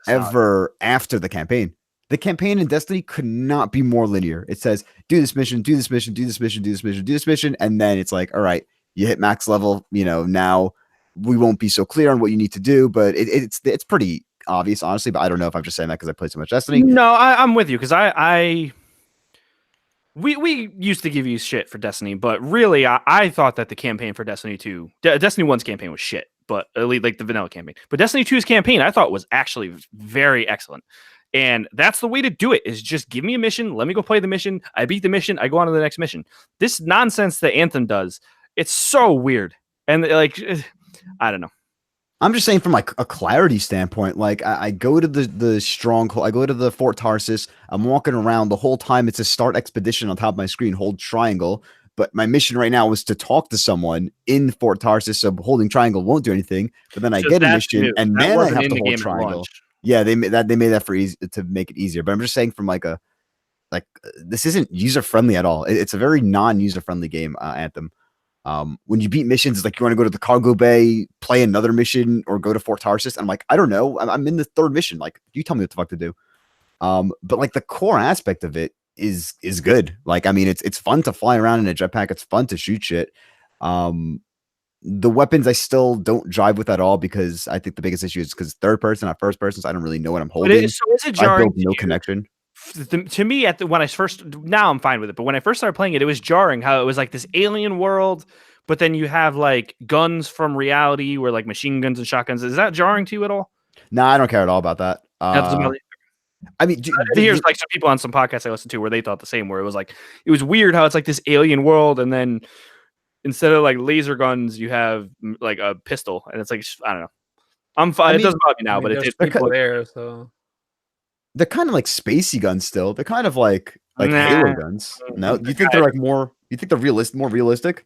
Ever after the campaign. The campaign in Destiny could not be more linear. It says, do this mission, do this mission, do this mission, do this mission, do this mission, and then it's like, all right, you hit max level, now we won't be so clear on what you need to do, but it's pretty obvious, honestly, but I don't know if I'm just saying that because I played so much Destiny. No, I'm with you, because we used to give you shit for Destiny, but really, I thought that the campaign for Destiny 2, Destiny 1's campaign was shit, but at least like the vanilla campaign. But Destiny 2's campaign, I thought was actually very excellent. And that's the way to do it, is just give me a mission, let me go play the mission, I beat the mission, I go on to the next mission. This nonsense that Anthem does, it's so weird. And like, I don't know. I'm just saying from like a clarity standpoint, like I go to the stronghold, I go to the Fort Tarsis, I'm walking around the whole time. It's a start expedition on top of my screen, hold triangle. But my mission right now was to talk to someone in Fort Tarsis, so holding triangle won't do anything. But then I get a mission, and then I have to hold triangle. Yeah, they made that for easy to make it easier. But I'm just saying from like this isn't user friendly at all. It's a very non-user friendly game, Anthem. When you beat missions, it's like you want to go to the cargo bay, play another mission, or go to Fort Tarsis. I'm like, I don't know. I'm in the third mission. Like, you tell me what the fuck to do. But like the core aspect of it is good. Like, I mean, it's fun to fly around in a jetpack. It's fun to shoot shit. The weapons I still don't jive with at all, because I think the biggest issue is because third person, not first person, so I don't really know what I'm holding. So is it jarring? I built no connection. To me, when I first, now I'm fine with it, but when I first started playing it, it was jarring how it was like this alien world, but then you have like guns from reality, where like machine guns and shotguns. Is that jarring to you at all? No, I don't care at all about that. I mean, here's like some people on some podcasts I listened to where they thought the same, where it was weird how it's like this alien world, and then instead of like laser guns, you have like a pistol, and it's like, I don't know. I'm fine. It doesn't bother me now, but it's people there, so they're kind of like spacey guns still. They're kind of like Halo guns. No, you think they're like more? You think they're more realistic?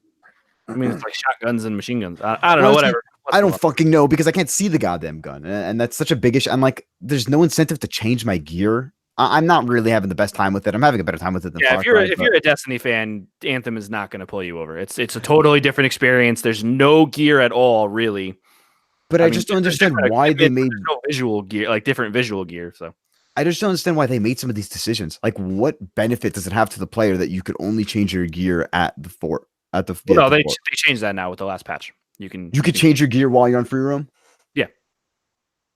I mean, it's like shotguns and machine guns. I don't know. Whatever. I don't fucking know, because I can't see the goddamn gun, and that's such a big issue. I'm like, there's no incentive to change my gear. I'm not really having the best time with it. I'm having a better time with it than Far Cry, if you're a Destiny fan, Anthem is not going to pull you over. It's a totally different experience. There's no gear at all, really. But I just don't understand why they made no visual gear, like different visual gear. So I just don't understand why they made some of these decisions. Like, what benefit does it have to the player that you could only change your gear at the fort? They changed that now with the last patch. You can change your gear while you're on free roam. Yeah.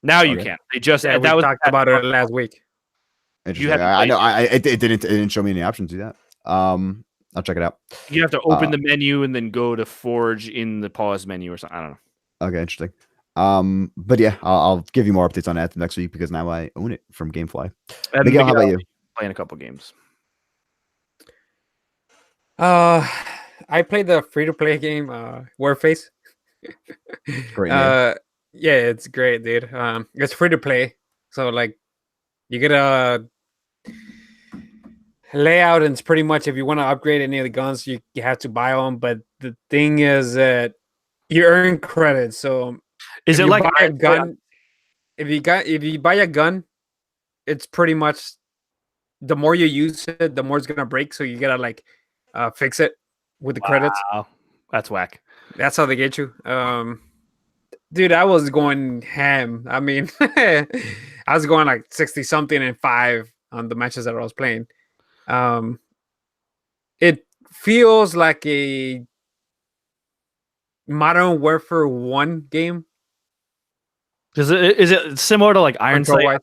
Now you can. They just we talked about it last week. Interesting. I know. It didn't show me any options to do that. I'll check it out. You have to open the menu and then go to Forge in the pause menu or something. I don't know. Okay, interesting. But yeah, I'll give you more updates on that next week, because now I own it from GameFly. Miguel, how about you? Playing a couple games. I played the free-to-play game, Warface. Great name. Yeah, it's great, dude. It's free-to-play, so like you get a layout, and it's pretty much, if you want to upgrade any of the guns, you have to buy them. But the thing is that you earn credits. So is it like a gun? If you buy a gun, it's pretty much the more you use it, the more it's gonna break. So you gotta like fix it with the credits. That's whack. That's how they get you. Dude, I was going ham. I mean, I was going like 60 something and 5 on the matches that I was playing. It feels like a Modern Warfare 1 game. Is it similar to like Iron Sight?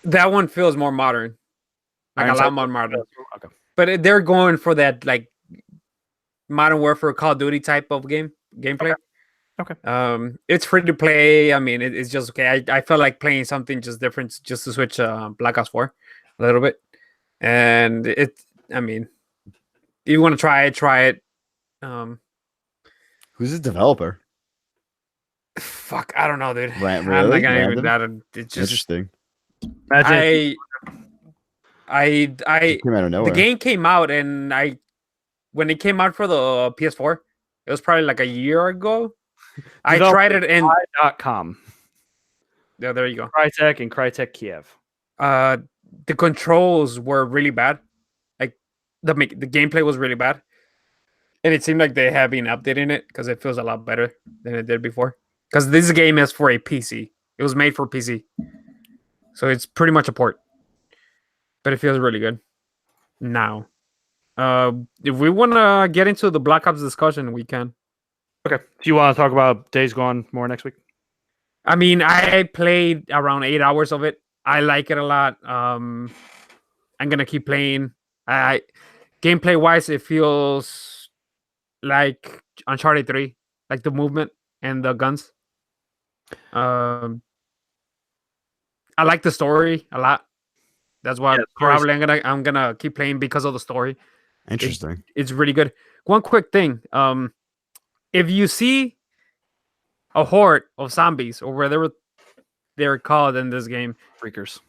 That one feels more modern. Like a lot more modern. Okay. But they're going for that like Modern Warfare Call of Duty type of gameplay. Okay. It's free to play. I mean, it's just okay. I felt like playing something just different, just to switch Black Ops 4 a little bit. And I mean, if you want to try it. Who's the developer? Fuck, I don't know, dude. Right, really? I'm not gonna even that. It's just interesting. I came out of nowhere. The game came out, and when it came out for the PS4, it was probably like a year ago. I tried it in. .com. Yeah, there you go. Crytek and Crytek Kiev. The controls were really bad. Like the gameplay was really bad, and it seemed like they have been updating it because it feels a lot better than it did before. Because this game is for a PC. It was made for PC, so it's pretty much a port. But it feels really good now. If we want to get into the Black Ops discussion, we can. Okay. Do you want to talk about Days Gone more next week? I mean, I played around 8 hours of it. I like it a lot. I'm gonna keep playing. Gameplay wise, it feels like Uncharted 3, like the movement and the guns. I like the story a lot. That's why probably I'm gonna keep playing because of the story. Interesting. It's really good. One quick thing. If you see a horde of zombies or whatever they're called in this game, Freakers.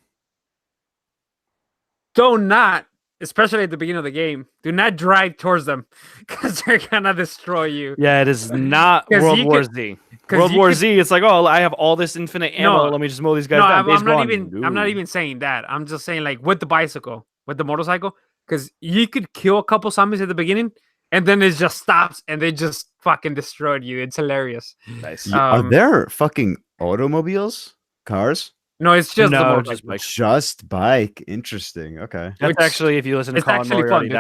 do not, especially at the beginning of the game, do not drive towards them because they're gonna destroy you. Yeah, it is not 'Cause World you War could- Z. 'cause World you War could- Z, it's like, oh, I have all this infinite ammo. No. Let me just mow these guys No, down. I'm Days not Gone, even. I'm not no. even saying that. I'm just saying like with the bicycle, with the motorcycle, because you could kill a couple zombies at the beginning, and then it just stops and they just fucking destroyed you. It's hilarious. Nice. Are there fucking automobiles? Cars? No, it's just the No, motorcycle. just bike. Just bike. Interesting. Okay. That's Which- actually, if you listen to it's Colin actually fun, Moriarty, dude.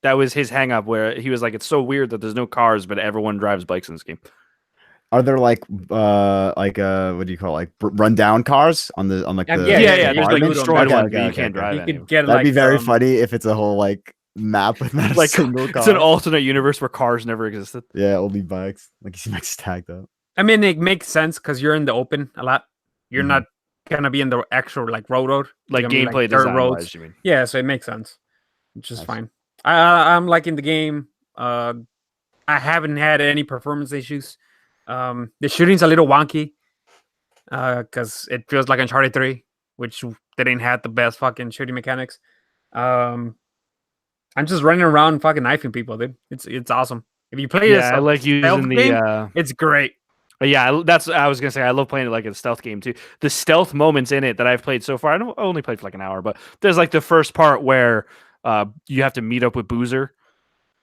that was his hang up where he was like, it's so weird that there's no cars, but everyone drives bikes in this game. Are there like what do you call it? Like rundown cars on the Yeah, the yeah, Yeah, there's like you environment? destroyed Okay, ones, okay, but you okay, can't okay. drive You any. could get That'd be like very funny if it's a whole like map with not a Like, single car. it's an alternate universe where cars never existed. Yeah, only bikes. Like you see bikes tagged up. I mean, it makes sense because you're in the open a lot. You're Mhm. not gonna be in the actual like road. Like You're gonna be, gameplay dirt design roads. wise, you mean? Yeah, so it makes sense, which is Nice. fine. I'm liking the game. I haven't had any performance issues. The shooting's a little wonky because it feels like Uncharted 3, which didn't have the best fucking shooting mechanics. I'm just running around fucking knifing people, dude. It's awesome. If you play Yeah, I this, like using game, the. it's great. Yeah, that's I was gonna say. I love playing it like a stealth game too. The stealth moments in it that I've played so far. I only played for like an hour, but there's like the first part where you have to meet up with Boozer,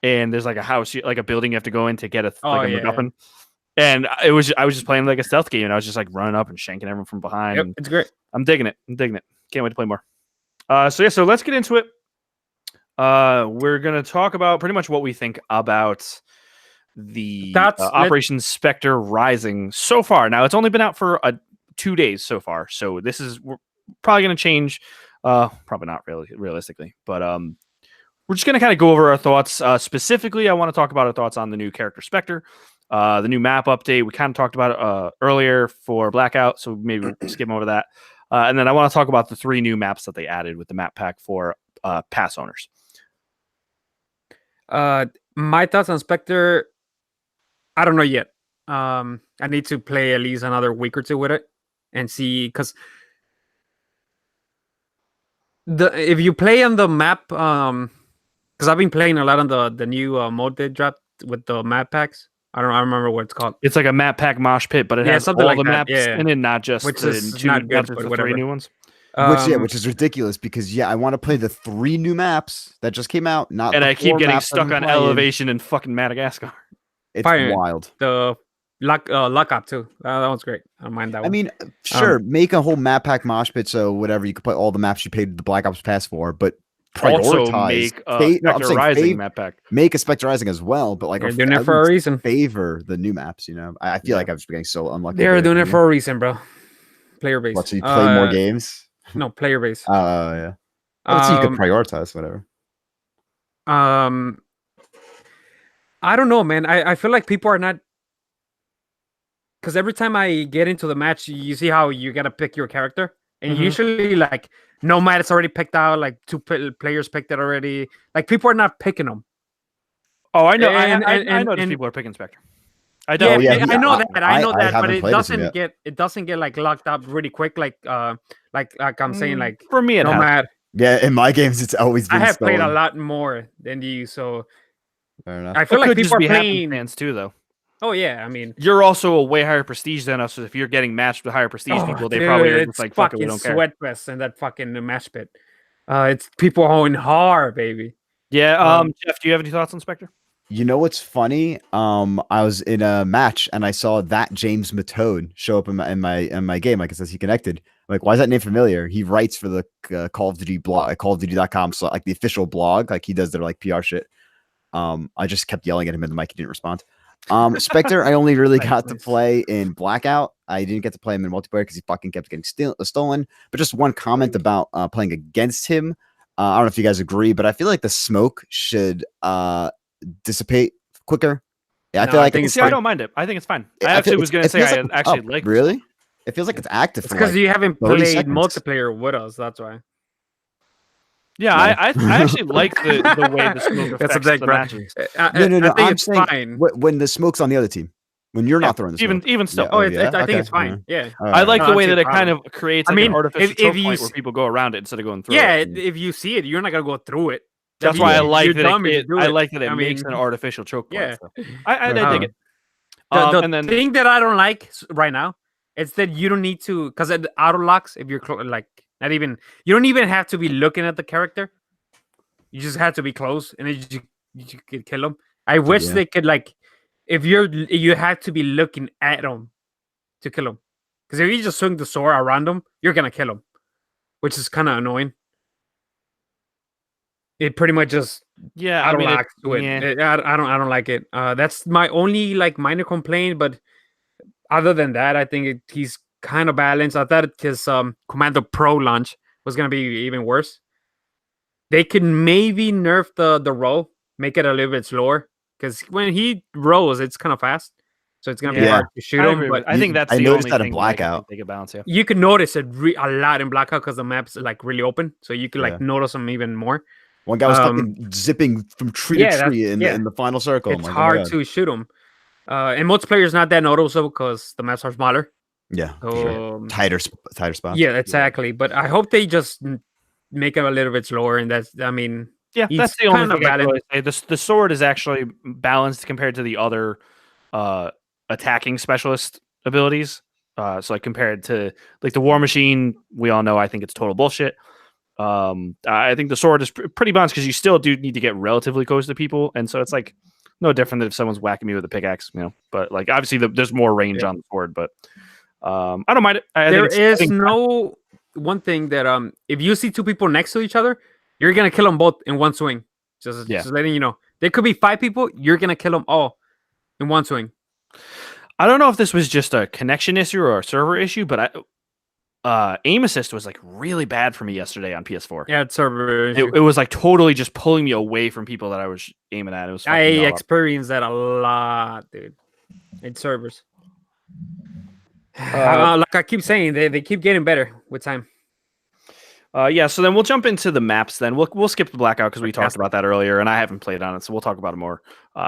and there's like a house, like a building you have to go in to get a MacGuffin. And I was just playing like a stealth game, and I was just like running up and shanking everyone from behind. Yep, and it's great. I'm digging it. Can't wait to play more. So let's get into it. We're gonna talk about pretty much what we think about the Operation Spectre Rising so far. Now it's only been out for 2 days so far, so we're probably gonna change. Probably not really realistically, but we're just gonna kind of go over our thoughts. Specifically, I want to talk about our thoughts on the new character Spectre, the new map update. We kind of talked about it earlier for Blackout, so maybe we'll skim over that. And then I want to talk about the 3 new maps that they added with the map pack for pass owners. My thoughts on Spectre, I don't know yet. I need to play at least another week or 2 with it and see, because if you play on the map, because I've been playing a lot on the new mode they dropped with the map packs. I remember what it's called. It's like a map pack mosh pit, but it has something all like the that, maps yeah. in it, not just Which the is 2, not good, the but 3 whatever. new ones. Which is ridiculous because I want to play the 3 new maps that just came out. Not And the I keep 4 getting maps I've stuck been on playing. elevation in fucking Madagascar. It's Fire. wild. The lock up too. That one's great. I don't mind that one. I mean, sure, make a whole map pack mosh pit, so whatever you could play all the maps you paid the Black Ops Pass for, but Also prioritize. make a Spectre Rising map pack. Make a Spectre Rising as well, but like they're doing it for a reason. Favor the new maps. You know, I feel like I'm just getting so unlucky. They're doing it for a reason, bro. Player base. What, so you play more games? No, player base. Oh yeah. So you could prioritize whatever. I don't know, man. I feel like people are not, because every time I get into the match, you see how you gotta pick your character, and usually like Nomad it's already picked out, like 2 players picked it already. Like people are not picking them. Oh, I know. And- I know and- people are picking Spectre. I Yeah, don't. I know that. I know that, but haven't it played this one doesn't get like locked up really quick. Like I'm saying, like For me, it has. Nomad. Yeah, in my games, it's always been. I have played a stolen. lot more than you, so Fair enough. I feel It like could people just are be playing. fans too, though. Oh yeah, I mean, you're also a way higher prestige than us. So if you're getting matched with higher prestige people, they probably are just it's like, fuck it, we fucking don't care. sweat fest in that fucking match pit. It's people going hard, baby. Yeah. Um, Jeff, do you have any thoughts on Spectre? You know what's funny? I was in a match and I saw that James Matone show up in my game. Like it says he connected. I'm like, why is that name familiar? He writes for the Call of Duty blog, callofduty.com, so like the official blog. Like he does their like PR shit. I just kept yelling at him in the mic. He didn't respond. Spectre, I only really got to Nice. play in Blackout. I didn't get to play him in multiplayer because he fucking kept getting stolen. But just one comment about playing against him. I don't know if you guys agree, but I feel like the smoke should dissipate quicker. Yeah, I No, feel I like think it's See, I don't mind it. I think it's fine. I feel actually it's- was going to it say feels I like it's actually up. like Really. It feels like it's active. It's for because like you haven't 30 played seconds. multiplayer with us. That's why. Yeah, No. I actually like the way the smoke That's a affects big the bro. matches. I No. think I'm it's saying fine. when the smoke's on the other team, when you're Yeah, not throwing the smoke. even still. Yeah, Oh, yeah. I think Okay, it's fine. Yeah. all I right. like No, the I way don't see that a it kind problem. of creates I like an mean, artificial if choke you point s- where people go around it instead of going through Yeah, it. if you see it, you're not gonna go through it. That's If why I you- like you're that dumb if you it do I it. like that it I makes mean, an artificial choke point. yeah. So I dig Okay. it. The And then thing that I don't like right now is that you don't need to, because at auto locks, if you're like not even, you don't even have to be looking at the character. You just have to be close, and then you could kill them. I wish Yeah. they could like, if you have to be looking at them to kill them, because if you just swing the sword around them, you're gonna kill them, which is kind of annoying. It pretty much just yeah, I auto mean it, locks to it. yeah. I don't like it. That's my only like minor complaint, but other than that, I think he's kind of balanced. I thought his Commando Pro launch was gonna be even worse. They could maybe nerf the roll, make it a little bit slower, because when he rolls, it's kind of fast, so it's gonna be Yeah. hard to shoot I him. agree But I think that's I the noticed only that in thing that I can Blackout. think they could balance. Yeah. you can notice it a lot in Blackout because the map's like really open, so you can like Yeah. notice them even more. One guy was Um, fucking zipping from tree yeah, to that's- tree in yeah. the final circle. I'm It's like, oh my hard God. to shoot them. And multiplayer is not that noticeable because the maps are smaller. Yeah, for sure. Um, Tighter spots. Yeah, exactly. But I hope they just make it a little bit slower, and that's, I mean, Yeah, he's that's the only kind of thing I can balanced. really say. The sword is actually balanced compared to the other attacking specialist abilities. So like compared to like the War Machine, we all know I think it's total bullshit. I think the sword is pretty balanced because you still do need to get relatively close to people, and so it's like no different than if someone's whacking me with a pickaxe, you know. But like obviously there's more range Yeah. on the sword, but I don't mind it. I There think it's, is no one thing that if you see two people next to each other, you're gonna kill them both in one swing. Just letting you know. There could be 5 people, you're gonna kill them all in one swing. I don't know if this was just a connection issue or a server issue, but aim assist was like really bad for me yesterday on PS4. Yeah, it's server issue. It was like totally just pulling me away from people that I was aiming at. It was I fucking me all up. experienced that a lot, dude. In servers. Like I keep saying, they keep getting better with time. Yeah, so then we'll jump into the maps. Then we'll skip the Blackout because we talked Fantastic. about that earlier, and I haven't played on it, so we'll talk about it more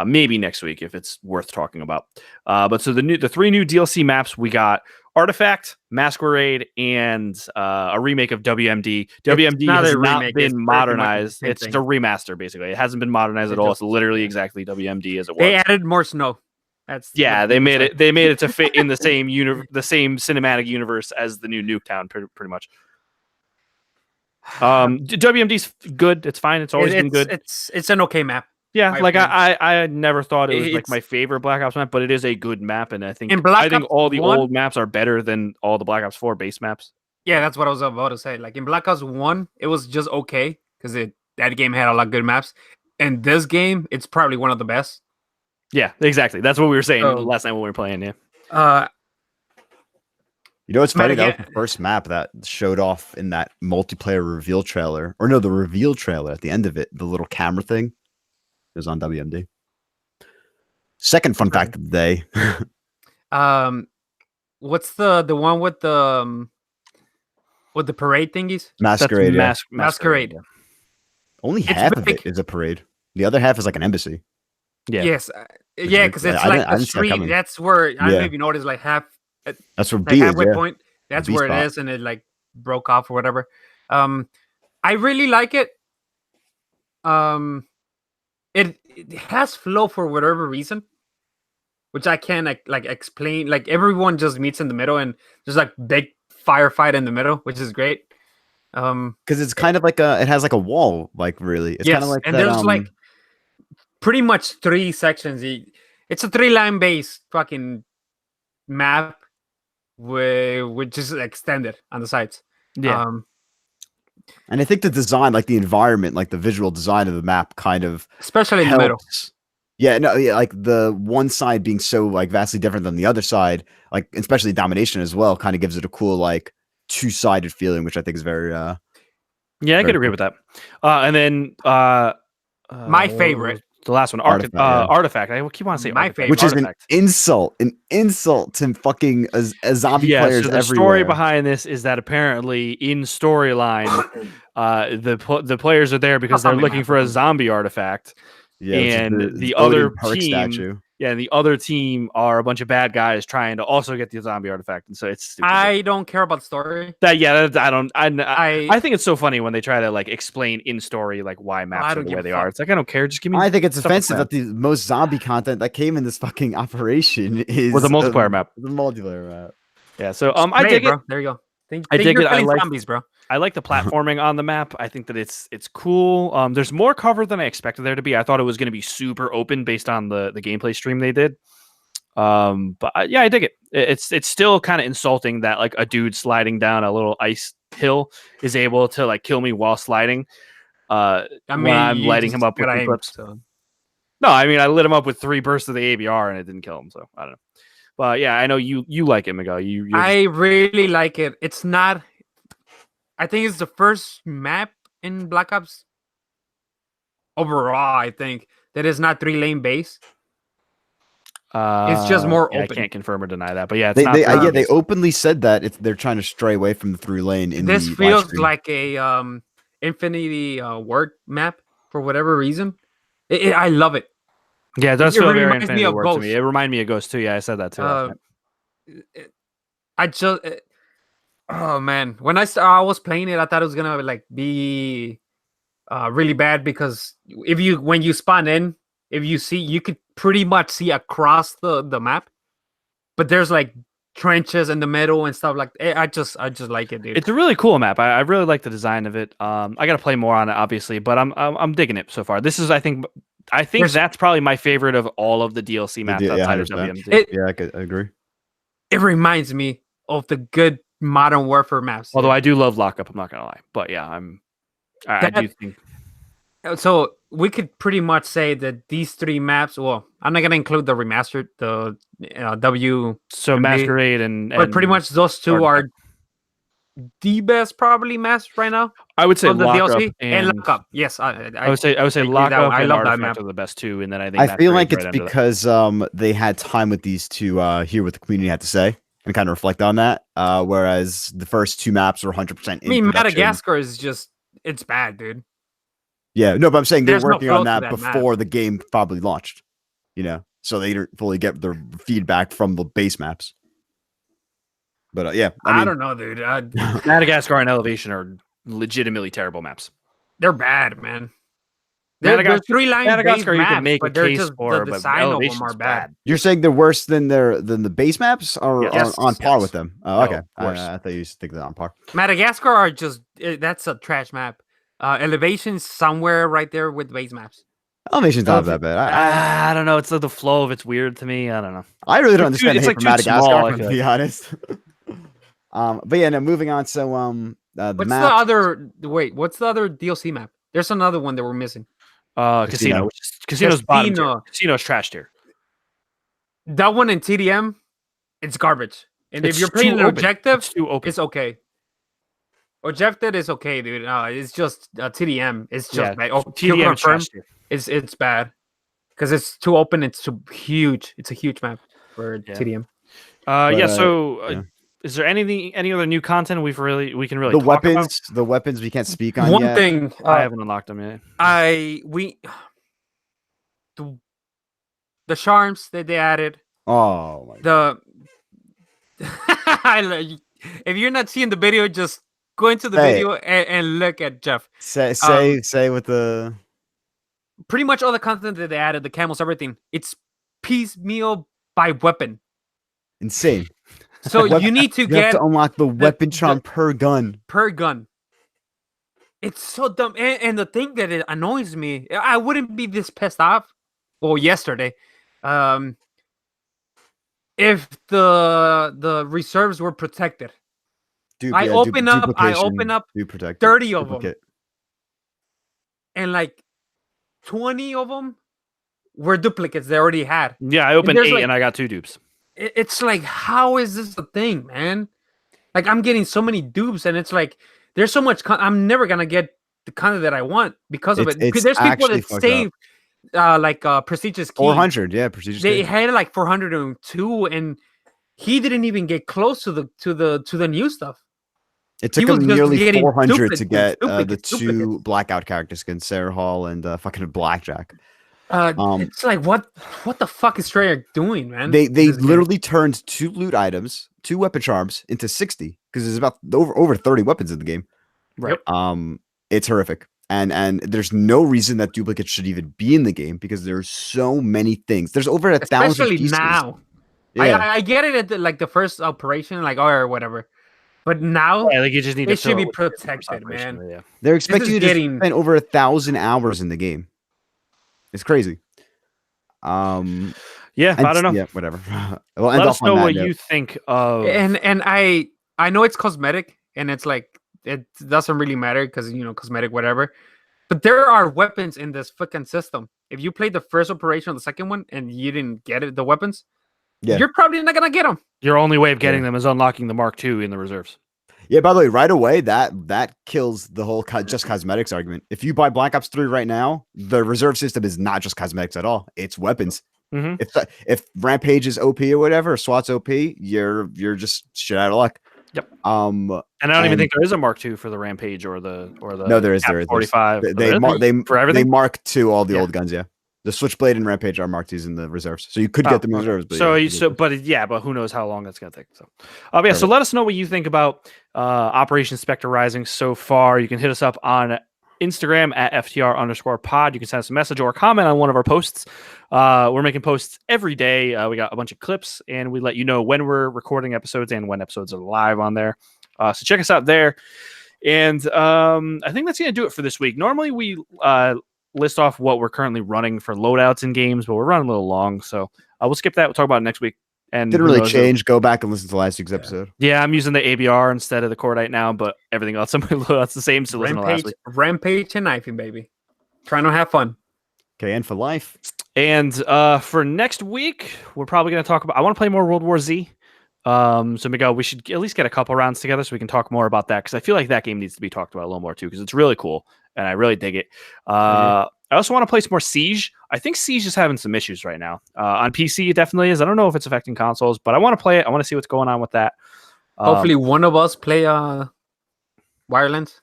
maybe next week if it's worth talking about. But so the 3 new DLC maps we got: Artifact, Masquerade, and a remake of WMD. WMD not has a not remake, it's been pretty much the modernized. same It's thing. a remaster basically. It hasn't been modernized at all. It's literally exactly WMD as it was. They added more snow. That's Yeah, what they made said. it. They made it to fit in the same the same cinematic universe as the new Nuketown, pretty much. WMD's good. It's fine. It's always been good. It's an okay map. Yeah, my like opinion. I never thought it was like It's- my favorite Black Ops map, but it is a good map, and I think In Black I think Ops all the 1 old maps are better than all the Black Ops 4 base maps. Yeah, that's what I was about to say. Like in Black Ops 1, it was just okay because that game had a lot of good maps. And this game, it's probably one of the best. Yeah, exactly. That's what we were saying So- last night when we were playing. Yeah. You know what's funny? But That again- was the first map that showed off in that multiplayer reveal trailer. Or no, the reveal trailer at the end of it, the little camera thing is on WMD. Second fun fact of the day. What's the one with the parade thingies? Masquerade. That's Yeah. Masquerade. Yeah. Only It's half of big. it is a parade. The other half is like an embassy. Yeah. Yes. Which Yeah, is- because it's I like didn't- I the didn't see that street. coming. That's where I don't know Yeah. if you noticed, like That's where like B is. halfway Yeah. point. That's B where spot. it is, and it like broke off or whatever. I really like it. It has flow for whatever reason, which I can't like explain. Like everyone just meets in the middle, and there's like big firefight in the middle, which is great. Because it's kind of like it has like a wall, like really. It's kind of Yes, like and that. there's like pretty much 3 sections. It's a 3-line based fucking map which is extended on the sides. Yeah. And I think the design, like the environment, like the visual design of the map, kind of especially in the middle. helps. Yeah, no, yeah, like the one side being so like vastly different than the other side, like especially domination as well, kind of gives it a cool like two-sided feeling, which I think is very yeah, I very could agree cool. with that. And then My favorite. the last one, Artifact, yeah. Artifact. I keep on saying My Artifact, favorite. Which is Artifact. an insult to fucking zombie players So the everywhere. story behind this is that apparently in storyline, the players are there because they're Zombie looking map, for a man. zombie artifact, Yeah, which is and the Odin other perk team, statue. yeah, and the other team are a bunch of bad guys trying to also get the zombie artifact, and so it's stupid. I don't care about the story. I think it's so funny when they try to like explain in story like why maps are don't the give way a they fuck. are. It's like I don't care. Just give me. I think it's stuff to offensive play that the most zombie content that came in this fucking operation is Was a multiplayer map. The multiplayer map. Yeah, so I Play dig it. bro. There you go. I dig you're it. I killing like- zombies, bro. I like the platforming on the map. I think that it's cool. There's more cover than I expected there to be. I thought it was going to be super open based on the gameplay stream they did. But yeah, I dig it. It's still kind of insulting that like a dude sliding down a little ice hill is able to like kill me while sliding. I mean, when I'm you lighting just him up with gotta the aim, clips. so. No, I mean I lit him up with 3 bursts of the ABR and it didn't kill him. So I don't know. But yeah, I know you like it, Miguel. I really like it. It's not. I think it's the first map in Black Ops overall. I think that is not 3-lane base. It's just more yeah, open. I can't confirm or deny that, but yeah, it's They not. they openly said that they're trying to stray away from the 3-lane in This the live feels stream. like a Infinity Ward map for whatever reason. I love it. Yeah, it does It feel really very reminds me Infinity of Ward to me. Ghost. It reminded me of Ghost too. Yeah, I said that too. last night. I just oh man, when I was playing it, I thought it was gonna like be really bad because when you spawn in, you could pretty much see across the map, but there's like trenches in the middle and stuff like that. I just like it, dude. It's a really cool map. I really like the design of it. I got to play more on it, obviously, but I'm digging it so far. This is, I think that's probably my favorite of all of the DLC maps outside of 100%. WMD. Yeah, I agree. It reminds me of the good Modern Warfare maps. Although I do love Lockup, I'm not gonna lie. But yeah, I do think. So we could pretty much say that these 3 maps. Well, I'm not gonna include the remastered, the W. So Masquerade and But pretty much those 2 are the best probably maps right now. I would say From the Lockup DLC and Lockup. Yes, I would say agree Lockup I and love that Artifact map. are the best 2, and then I think I feel like Masquerade's it's right under that. because they had time with these to hear what the community had to say and kind of reflect on that. Whereas the first 2 maps were 100% in I mean, production. Madagascar is just it's bad, dude. Yeah, no, but I'm saying they're There's no working flow on to that that before the game probably launched. You know, so they didn't fully get their feedback from the base maps. But yeah, I mean, don't know, dude. Madagascar and Elevation are legitimately terrible maps. They're bad, man. They're 3-line Madagascar based you maps, can make a but they're case just for, the but design of them Elevation's are bad. you're saying they're worse than the base maps, or Yes. on par Yes. with them? Oh, No, okay. worse. I thought you used to think they're on par. Madagascar are just that's a trash map. Elevation's somewhere right there with base maps. Elevation's not that bad. I don't know. It's like the flow of it's weird to me. I don't know. I really don't It's too- understand it's the like hate too for Madagascar, small, I to feel be like. honest. But yeah, no, moving on. So the What's map, the other? Wait, what's the other DLC map? There's another one that we're missing. Casino. Casino's bottom tier. Casino. Casino's trash tier. That one in TDM, it's garbage. And It's if you're too playing an open. objective, It's too open. it's okay. Objective is okay, dude. It's just TDM. It's just bad. Oh, kill TDM is confirm. trash tier. It's bad because it's too open. It's too huge. It's a huge map for Yeah. TDM. yeah. Is there any other new content we can really the talk about? weapons we can't speak on One yet. thing I haven't unlocked them yet. The charms that they added. Oh my God. If you're not seeing the video, just go into the video and look at Jeff. Say with the Pretty much all the content that they added, the camels, everything. It's piecemeal by weapon. Insane. So you need to You have get to unlock the weapon charm per gun. per gun. It's so dumb. And the thing that it annoys me, I wouldn't be this pissed off. Well, yesterday, if the reserves were protected. I open up do protect 30 of them, duplicate. and like 20 of them were duplicates they already had. Yeah, I opened there's 8 like- and I got 2 dupes. It's like, how is this a thing, man? Like, I'm getting so many dupes, and it's like there's so much. I'm never gonna get the content that I want because of it. It's There's people actually that fucked save prestigious key. 400, yeah, prestigious. They key. had like 402, and he didn't even get close to the new stuff. It took he was him just nearly getting 400 to get the duplicates. two blackout character skins, Sarah Hall and fucking Blackjack. It's like what the fuck is Treyarch doing, man? They This game. literally turned 2 loot items, 2 weapon charms into 60 because there's about over 30 weapons in the game. Right. It's horrific. And there's no reason that duplicates should even be in the game because there's so many things. There's over 1,000 especially pieces. now. Yeah. I get it at the first operation, like or whatever, but now Yeah, like you just need it to should be throw it with the first protected, operation, man. Yeah. They're expecting is you to getting- spend over 1,000 hours in the game. It's crazy. Yeah, I don't know. Yeah, whatever. We'll Let end us off on know that what note. you think of. and I know it's cosmetic, and it's like it doesn't really matter because cosmetic whatever. But there are weapons in this fucking system. If you played the first operation or the second one and you didn't get it, the weapons, Yeah. you're probably not gonna get them. Your only way of getting them is unlocking the Mark II in the reserves. Yeah, by the way, right away, that kills the whole just cosmetics argument. If you buy Black Ops 3 right now, the reserve system is not just cosmetics at all. It's weapons. Mhm. If Rampage is OP or whatever, or SWAT's OP, you're just shit out of luck. Yep. And I don't even think there is a Mark II for the Rampage or the no, there is Cap there is 45. They for everything. They mark to all the Yeah. old guns. Yeah, the Switchblade and Rampage are marked in the reserves, so you could get them in okay. reserves. But but who knows how long that's gonna take? So, yeah. So let us know what you think about Operation Spectre Rising so far. You can hit us up on Instagram at FTR_pod. You can send us a message or a comment on one of our posts. We're making posts every day. We got a bunch of clips, and we let you know when we're recording episodes and when episodes are live on there. So check us out there. And I think that's going to do it for this week. Normally we list off what we're currently running for loadouts in games, but we're running a little long. So we'll skip that. We'll talk about it next week. And didn't really change. Go back and listen to last week's episode. Yeah, I'm using the ABR instead of the Cordite now, but everything else on my loadout's the same. So listen to last week. Rampage and knifing, baby. Trying to have fun. Okay, and for life. And for next week, we're probably going to talk about. I want to play more World War Z. So Miguel, we should at least get a couple rounds together so we can talk more about that because I feel like that game needs to be talked about a little more too because it's really cool and I really dig it. I also want to play some more Siege. I think Siege is having some issues right now on PC. It definitely is. I don't know if it's affecting consoles, but I want to play it. I want to see what's going on with that. Hopefully, one of us play Wirelands.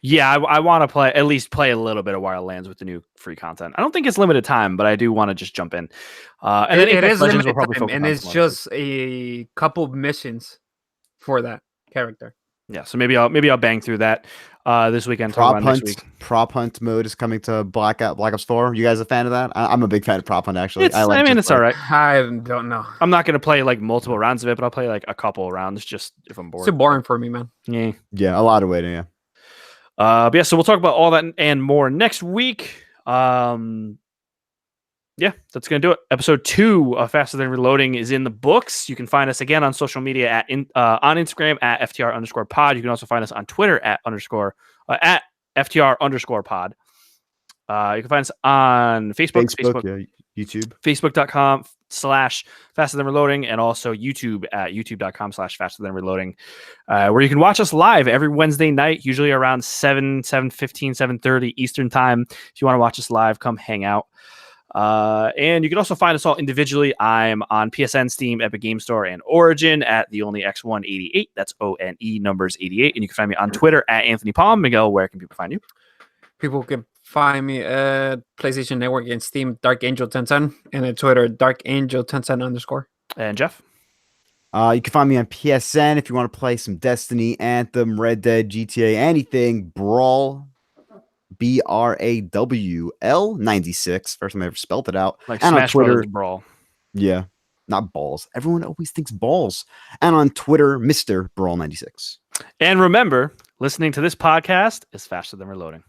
Yeah, I want to at least play a little bit of Wildlands with the new free content. I don't think it's limited time, but I do want to just jump in. And then it Apex is Legends limited will probably time, focus and on it's some other just a couple missions for that character. Yeah, so maybe I'll bang through that this weekend. Talk about next week. Prop hunt mode is coming to Black Ops 4. You guys a fan of that? I'm a big fan of prop hunt actually. It's all right. I don't know. I'm not gonna play like multiple rounds of it, but I'll play like a couple rounds just if I'm bored. It's too boring for me, man. Yeah, a lot of waiting. Yeah. But yeah, so we'll talk about all that and more next week. Yeah, that's going to do it. Episode 2 of Faster Than Reloading is in the books. You can find us again on social media on Instagram at FTR_pod. You can also find us on Twitter at FTR_pod. You can find us on Facebook, yeah, YouTube, Facebook.com/Faster Than Reloading, and also YouTube at YouTube.com/Faster Than Reloading, where you can watch us live every Wednesday night, usually around 7:15, 7:30 Eastern time. If you want to watch us live, come hang out. And you can also find us all individually. I'm on PSN, Steam, Epic Game Store, and Origin at the only X188. That's ONE numbers 88. And you can find me on Twitter at Anthony Palm. Miguel, where can people find you? People can find me at PlayStation Network and Steam, Dark Angel 1010, and at Twitter, Dark Angel 1010_. And Jeff? You can find me on PSN if you want to play some Destiny, Anthem, Red Dead, GTA, anything, Brawl. BRAWL 96. First time I ever spelled it out. Like and Smash on Twitter, Brothers Brawl. yeah. not balls. Everyone always thinks balls. And on Twitter, Mr. Brawl96. And remember, listening to this podcast is faster than reloading.